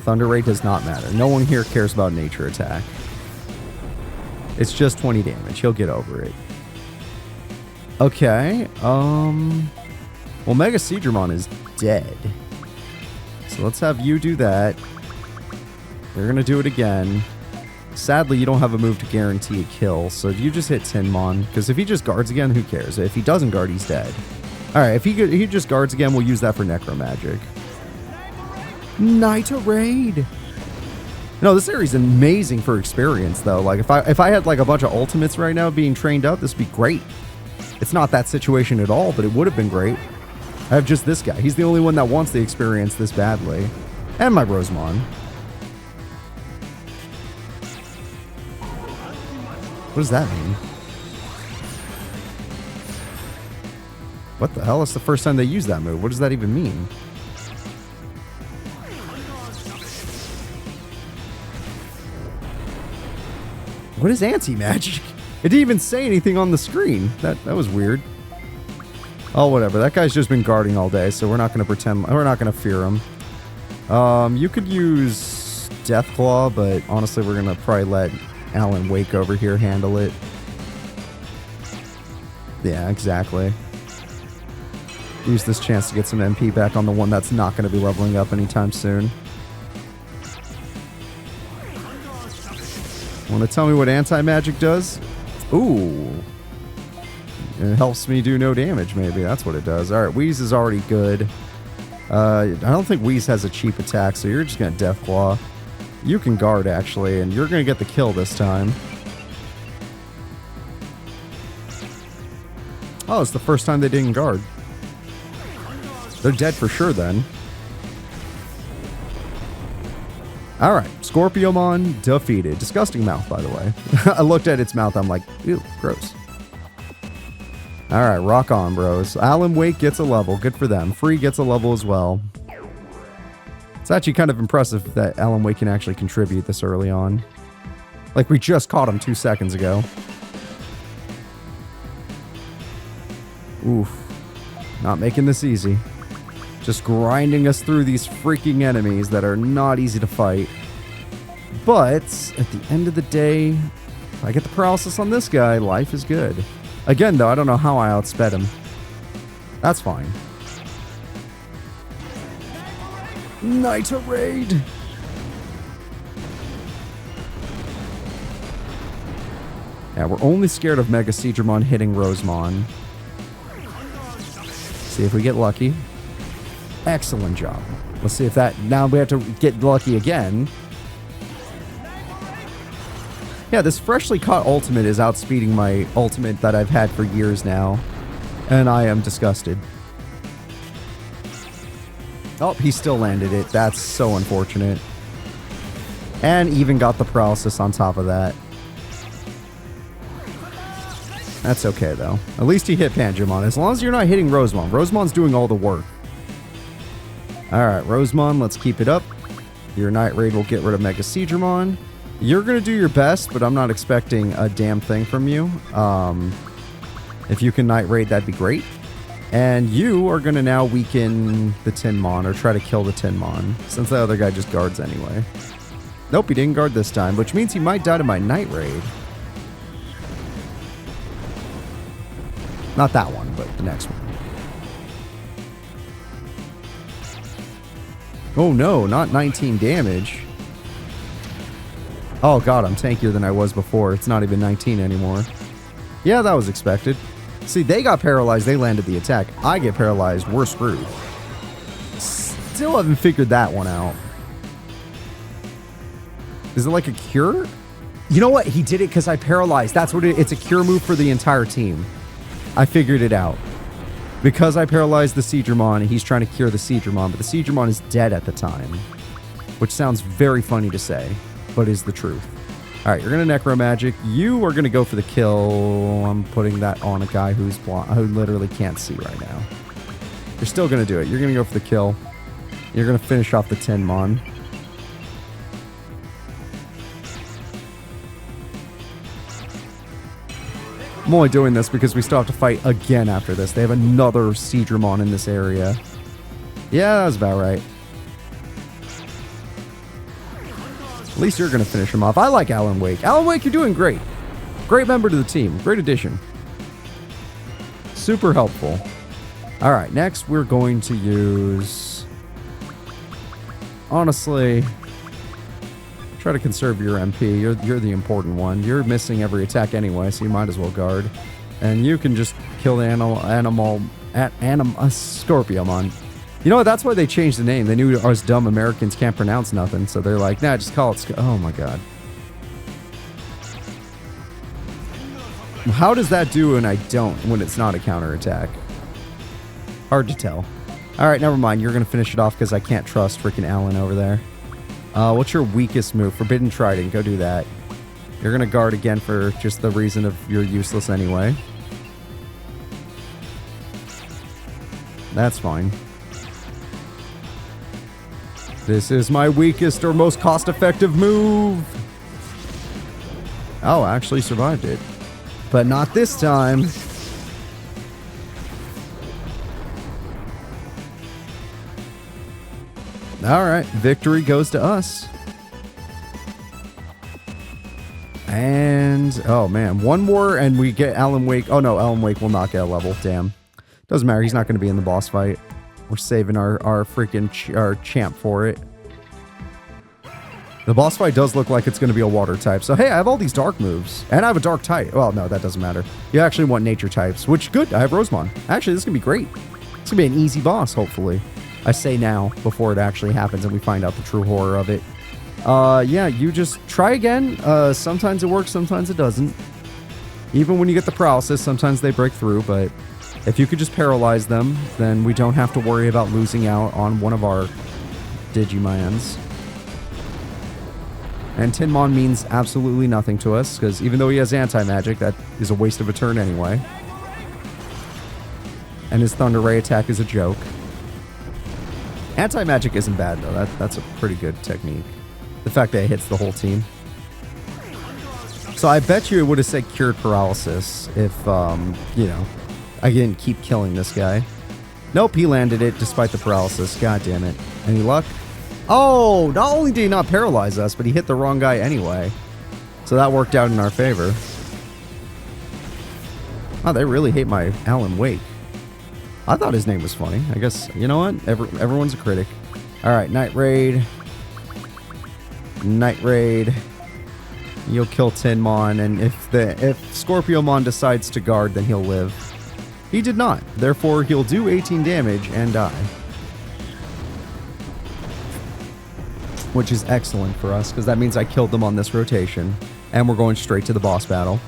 Thunder Ray does not matter. No one here cares about nature attack. It's just 20 damage. He'll get over it. Okay. Well, Mega Seedramon is dead. So let's have you do that. They're going to do it again. Sadly, you don't have a move to guarantee a kill, so you just hit Tinmon. Because if he just guards again, who cares? If he doesn't guard, he's dead. Alright, if he just guards again, we'll use that for Necromagic. Night Raid! No, this area's amazing for experience, though. Like, if I had, like, a bunch of ultimates right now being trained up, this would be great. It's not that situation at all, but it would have been great. I have just this guy. He's the only one that wants the experience this badly. And my Rosemon. What does that mean? What the hell? It's the first time they use that move. What does that even mean? What is anti-magic? It didn't even say anything on the screen. That was weird. Oh, whatever. That guy's just been guarding all day, so we're not going to pretend... We're not going to fear him. You could use Deathclaw, but honestly, we're going to probably let Alan Wake over here handle it. Yeah, exactly. Use this chance to get some MP back on the one that's not going to be leveling up anytime soon. Want to tell me what anti-magic does? Ooh. It helps me do no damage, maybe. That's what it does. Alright, Wheeze is already good. I don't think Wheeze has a cheap attack, so you're just going to Deathclaw. You can guard, actually, and you're going to get the kill this time. Oh, it's the first time they didn't guard. They're dead for sure, then. Alright, Scorpiomon defeated. Disgusting mouth, by the way. I looked at its mouth, I'm like, ew, gross. Alright, rock on, bros. Alan Wake gets a level. Good for them. Free gets a level as well. It's actually kind of impressive that Alan Wake can actually contribute this early on. Like, we just caught him 2 seconds ago. Oof. Not making this easy. Just grinding us through these freaking enemies that are not easy to fight. But, at the end of the day, if I get the paralysis on this guy, life is good. Again, though, I don't know how I outsped him. That's fine. Night Raid! Yeah, we're only scared of Mega Seedramon hitting Rosemon. See if we get lucky. Excellent job. Let's see if that... Now we have to get lucky again. Yeah, this freshly caught ultimate is outspeeding my ultimate that I've had for years now. And I am disgusted. Oh, he still landed it. That's so unfortunate. And even got the paralysis on top of that. That's okay, though. At least he hit Pangemon. As long as you're not hitting Rosemon. Rosemon's doing all the work. Alright, Rosemon, let's keep it up. Your Night Raid will get rid of Mega Seedramon. You're going to do your best, but I'm not expecting a damn thing from you. If you can Night Raid, that'd be great. And you are going to now weaken the Tinmon, or try to kill the Tinmon, since the other guy just guards anyway. Nope, he didn't guard this time, which means he might die to my Night Raid. Not that one, but the next one. Oh no, not 19 damage. Oh god, I'm tankier than I was before. It's not even 19 anymore. Yeah, that was expected. See, they got paralyzed, they landed the attack. I get paralyzed, we're screwed. Still haven't figured that one out. Is it like a cure? You know what? He did it because I paralyzed. That's what it's a cure move for the entire team. I figured it out. Because I paralyzed the Seedramon, he's trying to cure the Seedramon, but the Seedramon is dead at the time. Which sounds very funny to say, but is the truth. Alright, you're going to Necromagic. You are going to go for the kill. I'm putting that on a guy who literally can't see right now. You're still going to do it. You're going to go for the kill. You're going to finish off the Tinmon. I'm only doing this because we still have to fight again after this. They have another Seedramon in this area. Yeah, that was about right. At least you're going to finish him off. I like Alan Wake. Alan Wake, you're doing great. Great member to the team. Great addition. Super helpful. All right, next we're going to use... Honestly, try to conserve your MP. You're the important one. You're missing every attack anyway, so you might as well guard. And you can just kill the Scorpiomon. You know what? That's why they changed the name. They knew us dumb Americans can't pronounce nothing, so they're like, nah, just call it oh my god. How does that do when I don't, when it's not a counterattack? Hard to tell. Alright, never mind. You're going to finish it off because I can't trust freaking Alan over there. What's your weakest move? Forbidden Trident. Go do that. You're going to guard again for just the reason of you're useless anyway. That's fine. This is my weakest or most cost-effective move. Oh, I actually survived it. But not this time. Alright, victory goes to us. And, oh man, one more and we get Alan Wake. Oh no, Alan Wake will not get a level. Damn. Doesn't matter, he's not going to be in the boss fight. We're saving our freaking our champ for it. The boss fight does look like it's going to be a water type. So, hey, I have all these dark moves. And I have a dark type. Well, no, that doesn't matter. You actually want nature types, which, good. I have Rosemon. Actually, this is going to be great. It's going to be an easy boss, hopefully. I say now, before it actually happens and we find out the true horror of it. Yeah, you just try again. Sometimes it works, sometimes it doesn't. Even when you get the paralysis, sometimes they break through, but if you could just paralyze them, then we don't have to worry about losing out on one of our Digimons. And Tinmon means absolutely nothing to us, because even though he has anti-magic, that is a waste of a turn anyway. And his Thunder Ray attack is a joke. Anti-magic isn't bad, though. That's a pretty good technique. The fact that it hits the whole team. So I bet you it would have said cured paralysis if, you know, I didn't keep killing this guy. Nope, he landed it despite the paralysis. God damn it. Any luck? Oh, not only did he not paralyze us, but he hit the wrong guy anyway. So that worked out in our favor. Oh, they really hate my Alan Wake. I thought his name was funny. I guess, you know what? Everyone's a critic. Alright, Night Raid. Night Raid. You'll kill Tinmon, and if Scorpiomon decides to guard, then he'll live. He did not. Therefore, he'll do 18 damage and die. Which is excellent for us, because that means I killed them on this rotation. And we're going straight to the boss battle.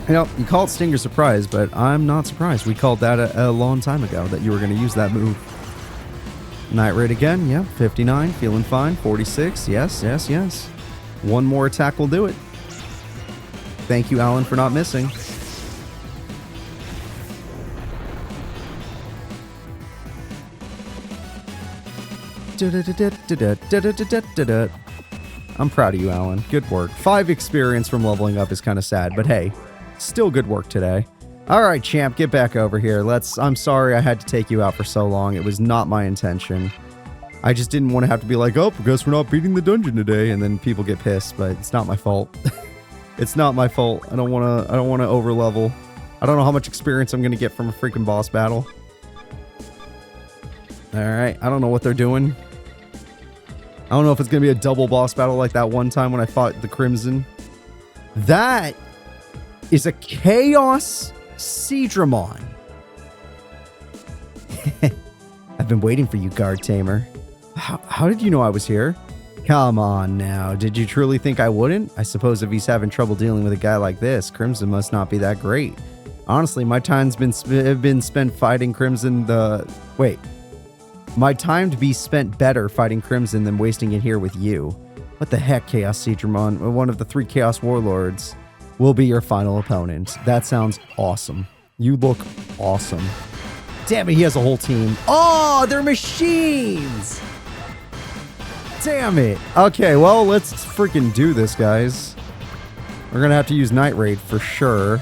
You know, you call it Stinger Surprise, but I'm not surprised. We called that a long time ago, that you were going to use that move. Night Raid again, yeah, 59, feeling fine, 46, yes, yes, yes. One more attack will do it. Thank you, Alan, for not missing. I'm proud of you, Alan. Good work. 5 experience from leveling up is kind of sad, but hey, still good work today. All right, champ, get back over here. I'm sorry I had to take you out for so long. It was not my intention. I just didn't want to have to be like, oh, because we're not beating the dungeon today, and then people get pissed, but it's not my fault. It's not my fault. I don't want to over level. I don't know how much experience I'm going to get from a freaking boss battle. All right, I don't know what they're doing. I don't know if it's going to be a double boss battle like that one time when I fought the Crimson. That is a Chaos Seedramon. I've been waiting for you, Guard Tamer. How did you know I was here? Come on now. Did you truly think I wouldn't? I suppose if he's having trouble dealing with a guy like this, Crimson must not be that great. Honestly, my time's been spent fighting Crimson Wait. My time to be spent better fighting Crimson than wasting it here with you. What the heck, Chaos Seedramon, one of the 3 Chaos Warlords, will be your final opponent. That sounds awesome. You look awesome. Damn it, he has a whole team. Oh, they're machines! Damn it. Okay, well, let's freaking do this, guys. We're gonna have to use Night Raid for sure.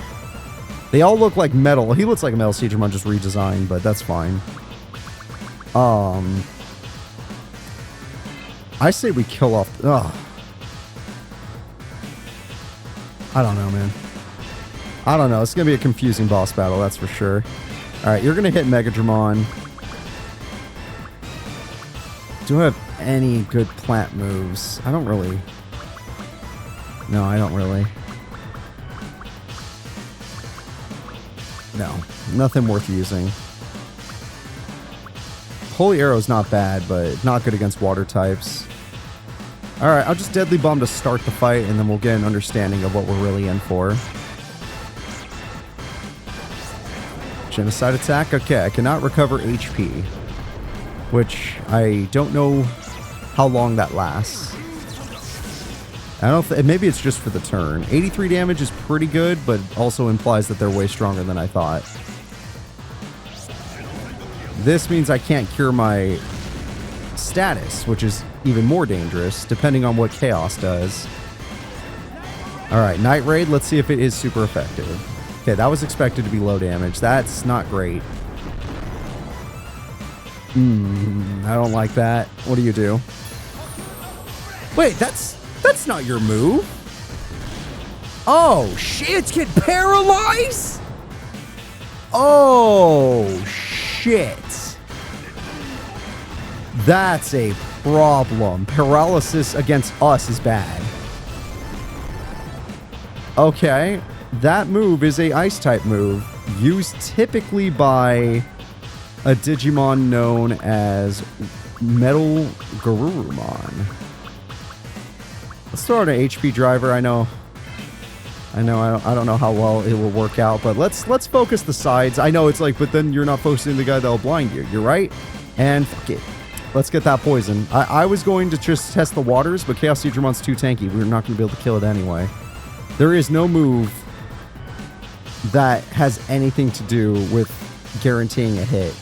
They all look like metal. He looks like a Metal Digimon just redesigned, but that's fine. I say we kill off... Ugh. I don't know, man. I don't know. It's going to be a confusing boss battle, that's for sure. Alright, you're going to hit Megadramon. Do I have any good plant moves? I don't really... No, I don't really. No. Nothing worth using. Holy Arrow's not bad, but not good against water types. Alright, I'll just Deadly Bomb to start the fight, and then we'll get an understanding of what we're really in for. Genocide attack? Okay, I cannot recover HP. Which, I don't know how long that lasts. I don't maybe it's just for the turn. 83 damage is pretty good, but also implies that they're way stronger than I thought. This means I can't cure my status, which is even more dangerous, depending on what Chaos does. Alright, Night Raid, let's see if it is super effective. Okay, that was expected to be low damage. That's not great. I don't like that. What do you do? Wait, that's not your move. Oh, shit, get paralyzed? Oh, shit. That's a problem. Paralysis against us is bad. Okay, that move is a ice type move used typically by a Digimon known as Metal Garurumon. Let's throw out an HP driver. I don't know how well it will work out, but let's focus the sides. I know it's like, but then you're not focusing the guy that'll blind you. You're right. And fuck it. Let's get that poison. I was going to just test the waters, but Chaos Digimon's too tanky. We're not going to be able to kill it anyway. There is no move that has anything to do with guaranteeing a hit.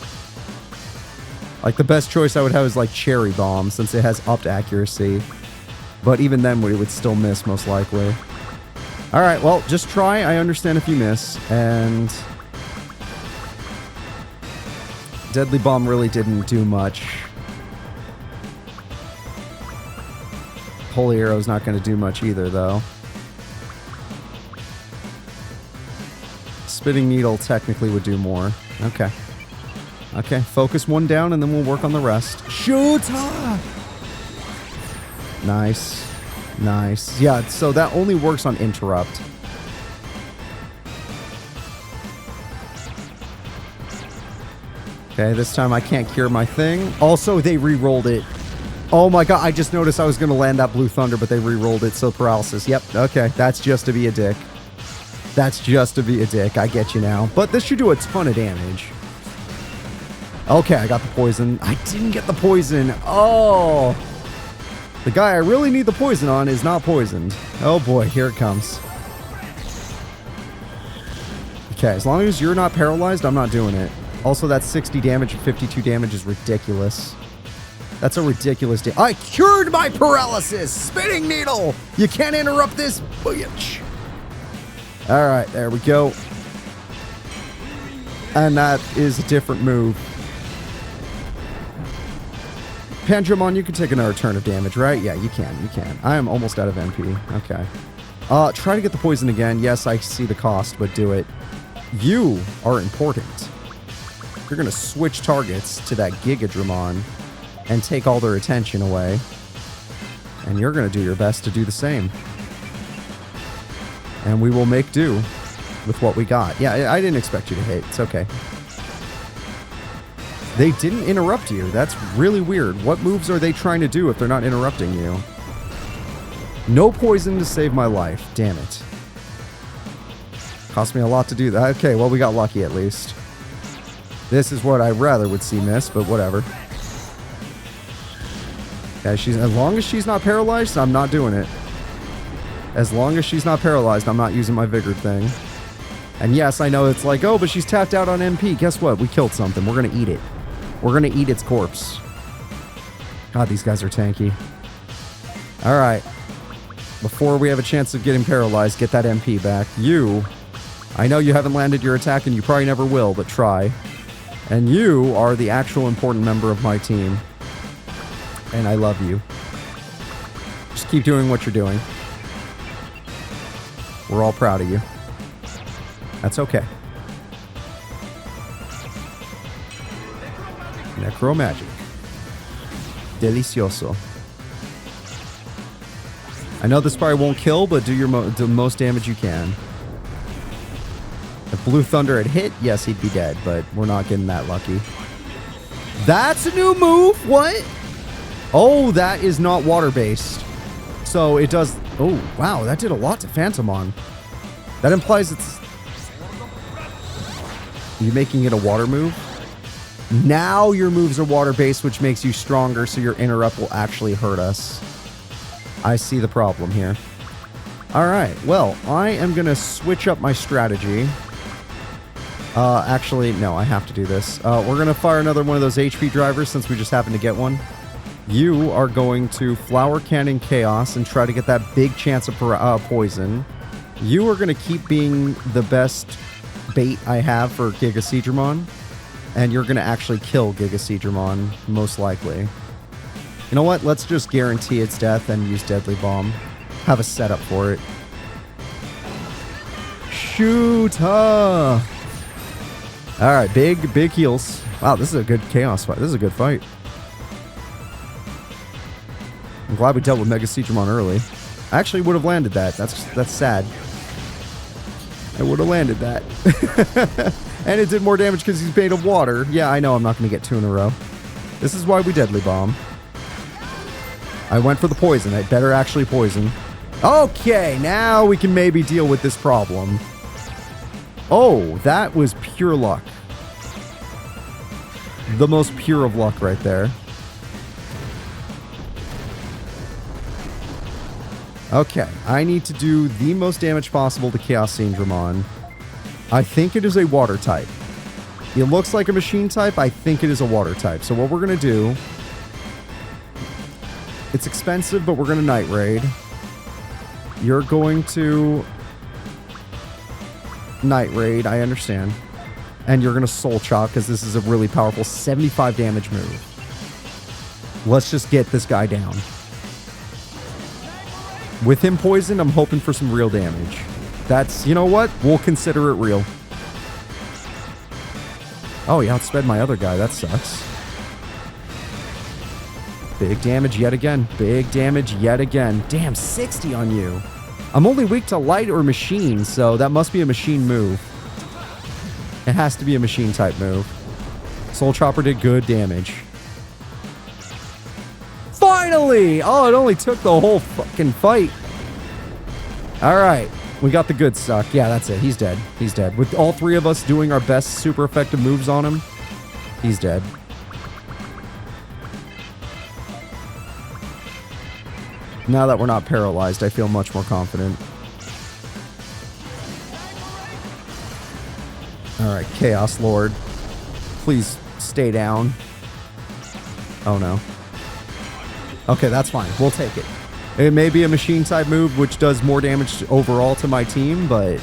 Like, the best choice I would have is like Cherry Bomb, since it has upped accuracy. But even then, we would still miss, most likely. Alright, well, just try. I understand if you miss. And Deadly Bomb really didn't do much. Holy Arrow's not going to do much either, though. Spitting Needle technically would do more. Okay. Okay, focus one down and then we'll work on the rest. Shoot! Nice. Nice. Yeah, so that only works on interrupt. Okay, this time I can't cure my thing. Also, they re-rolled it. Oh my god, I just noticed I was going to land that Blue Thunder, but they re-rolled it, so paralysis. Yep, okay, that's just to be a dick. That's just to be a dick, I get you now. But this should do a ton of damage. Okay, I got the poison. I didn't get the poison. Oh! The guy I really need the poison on is not poisoned. Oh boy, here it comes. Okay, as long as you're not paralyzed, I'm not doing it. Also, that 60 damage and 52 damage is ridiculous. That's a ridiculous I cured my paralysis! Spinning Needle! You can't interrupt this, bitch! Alright, there we go. And that is a different move. Pandramon, you can take another turn of damage, right? Yeah, you can, you can. I am almost out of MP. Okay. Try to get the poison again. Yes, I see the cost, but do it. You are important. You're gonna switch targets to that Gigadramon and take all their attention away. And you're gonna do your best to do the same. And we will make do with what we got. Yeah, I didn't expect you to hit. It's okay. They didn't interrupt you. That's really weird. What moves are they trying to do if they're not interrupting you? No poison to save my life. Damn it. Cost me a lot to do that. Okay, well, we got lucky at least. This is what I rather would see miss, but whatever. Okay, as long as she's not paralyzed, I'm not doing it. As long as she's not paralyzed, I'm not using my Vigor thing. And yes, I know it's like, oh, but she's tapped out on MP. Guess what? We killed something. We're going to eat it. We're going to eat its corpse. God, these guys are tanky. Alright. Before we have a chance of getting paralyzed, get that MP back. You, I know you haven't landed your attack and you probably never will, but try. And you are the actual important member of my team. And I love you. Just keep doing what you're doing. We're all proud of you. That's okay. Necro Magic. Delicioso. I know this probably won't kill, but do your the most damage you can. If Blue Thunder had hit, yes, he'd be dead, but we're not getting that lucky. That's a new move? What? Oh, that is not water-based. So it does... Oh, wow, that did a lot to Phantomon. That implies it's... You making it a water move? Now your moves are water-based, which makes you stronger, so your interrupt will actually hurt us. I see the problem here. Alright, well, I am going to switch up my strategy. Actually, no, I have to do this. We're going to fire another one of those HP drivers since we just happened to get one. You are going to Flower Cannon Chaos and try to get that big chance of poison. You are going to keep being the best bait I have for Giga Seadramon. And you're going to actually kill Giga Seadramon, most likely. You know what? Let's just guarantee its death and use Deadly Bomb. Have a setup for it. Shoot! Alright, big heals. Wow, this is a good Chaos fight. This is a good fight. I'm glad we dealt with Mega Seadramon early. I actually would have landed that. That's sad. I would have landed that. And it did more damage because he's made of water. Yeah, I know I'm not going to get 2 in a row. This is why we Deadly Bomb. I went for the poison. I better actually poison. Okay, now we can maybe deal with this problem. Oh, that was pure luck. The most pure of luck right there. Okay, I need to do the most damage possible to Chaos Seadramon. I think it is a water type. It looks like a machine type. I think it is a water type. So what we're going to do... It's expensive, but we're going to Night Raid. You're going to... Night Raid, I understand. And you're going to Soul Chop, because this is a really powerful 75 damage move. Let's just get this guy down. With him poisoned, I'm hoping for some real damage. That's, you know what? We'll consider it real. Oh, he outsped my other guy. That sucks. Big damage yet again. Big damage yet again. Damn, 60 on you. I'm only weak to light or machine, so that must be a machine move. It has to be a machine type move. Soul Chopper did good damage. Finally! Oh, it only took the whole fucking fight. Alright. We got the good suck. Yeah, that's it. He's dead. He's dead. With all 3 of us doing our best super effective moves on him, he's dead. Now that we're not paralyzed, I feel much more confident. Alright, Chaos Lord. Please stay down. Oh no. Okay, that's fine. We'll take it. It may be a machine type move, which does more damage overall to my team, but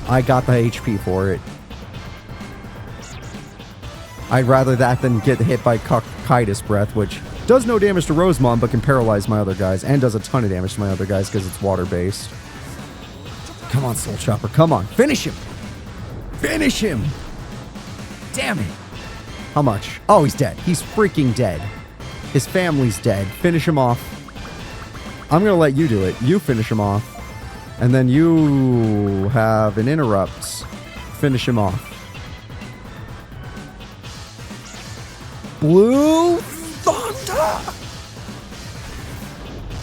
I got the HP for it. I'd rather that than get hit by Kaitis Breath, which does no damage to Rosemon, but can paralyze my other guys, and does a ton of damage to my other guys because it's water-based. Come on, Soul Chopper, come on. Finish him! Finish him! Damn it! How much? Oh, he's dead. He's freaking dead. His family's dead. Finish him off. I'm going to let you do it. You finish him off. And then you have an interrupt. Finish him off. Blue Thunder!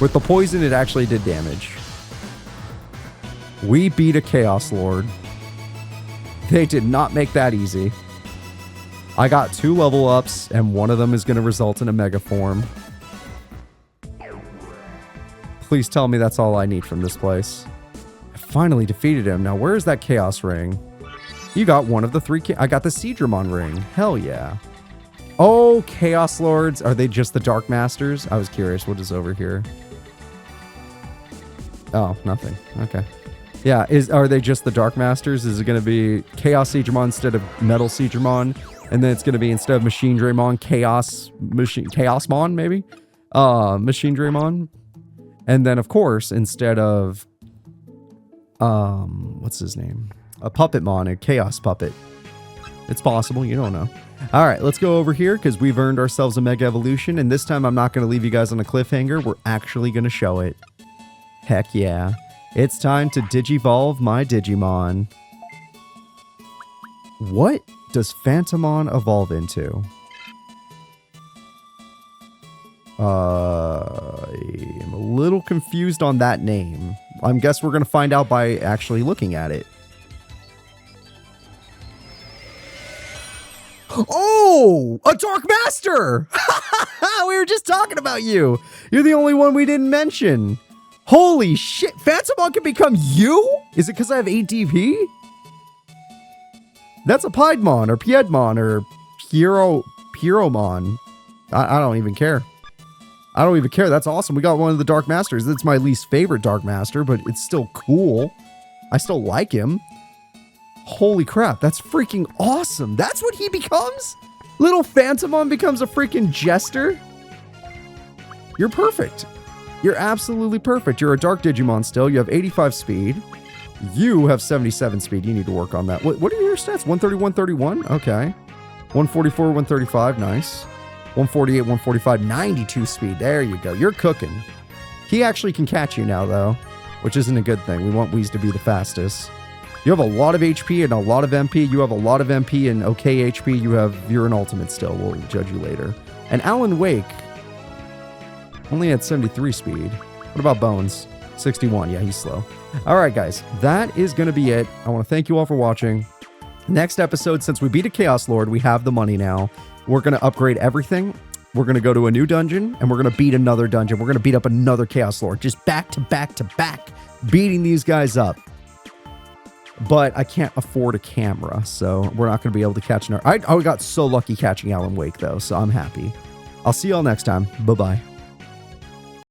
With the poison, it actually did damage. We beat a Chaos Lord. They did not make that easy. I got 2 level ups, and one of them is going to result in a Mega Form. Please tell me that's all I need from this place. I finally defeated him. Now, where is that Chaos Ring? You got one of the 3... I got the Seadramon Ring. Hell yeah. Oh, Chaos Lords. Are they just the Dark Masters? I was curious what is over here. Oh, nothing. Okay. Yeah, are they just the Dark Masters? Is it going to be Chaos Siegramon instead of Metal Siegramon? And then it's going to be instead of Machine Draymon, Chaosmon, maybe? Machine Draymon. And then, of course, instead of, what's his name? A Puppetmon, a Chaos Puppet. It's possible, you don't know. All right, let's go over here because we've earned ourselves a Mega Evolution. And this time I'm not going to leave you guys on a cliffhanger. We're actually going to show it. Heck yeah. It's time to Digivolve my Digimon. What does Phantomon evolve into? I'm a little confused on that name. I guess we're going to find out by actually looking at it. Oh, a Dark Master! We were just talking about you. You're the only one we didn't mention. Holy shit, Phantomon can become you? Is it because I have 8 DP? That's a Piedmon or Piedmon or Pieromon. I don't even care. I don't even care. That's awesome. We got one of the Dark Masters. That's my least favorite Dark Master, but it's still cool. I still like him. Holy crap, that's freaking awesome. That's what he becomes? Little Phantomon becomes a freaking jester? You're perfect. You're absolutely perfect. You're a Dark Digimon still. You have 85 speed. You have 77 speed. You need to work on that. What are your stats? 130, 131? Okay. 144, 135. Nice. 148, 145. 92 speed. There you go. You're cooking. He actually can catch you now, though, which isn't a good thing. We want Wheeze to be the fastest. You have a lot of HP and a lot of MP. You have a lot of MP and okay HP. You're an ultimate still. We'll judge you later. And Alan Wake only had 73 speed. What about Bones? 61. Yeah, he's slow. All right, guys. That is going to be it. I want to thank you all for watching. Next episode, since we beat a Chaos Lord, we have the money now. We're going to upgrade everything. We're going to go to a new dungeon, and we're going to beat another dungeon. We're going to beat up another Chaos Lord. Just back to back to back, beating these guys up. But I can't afford a camera, so we're not going to be able to catch another. I got so lucky catching Alan Wake, though, so I'm happy. I'll see y'all next time. Bye-bye.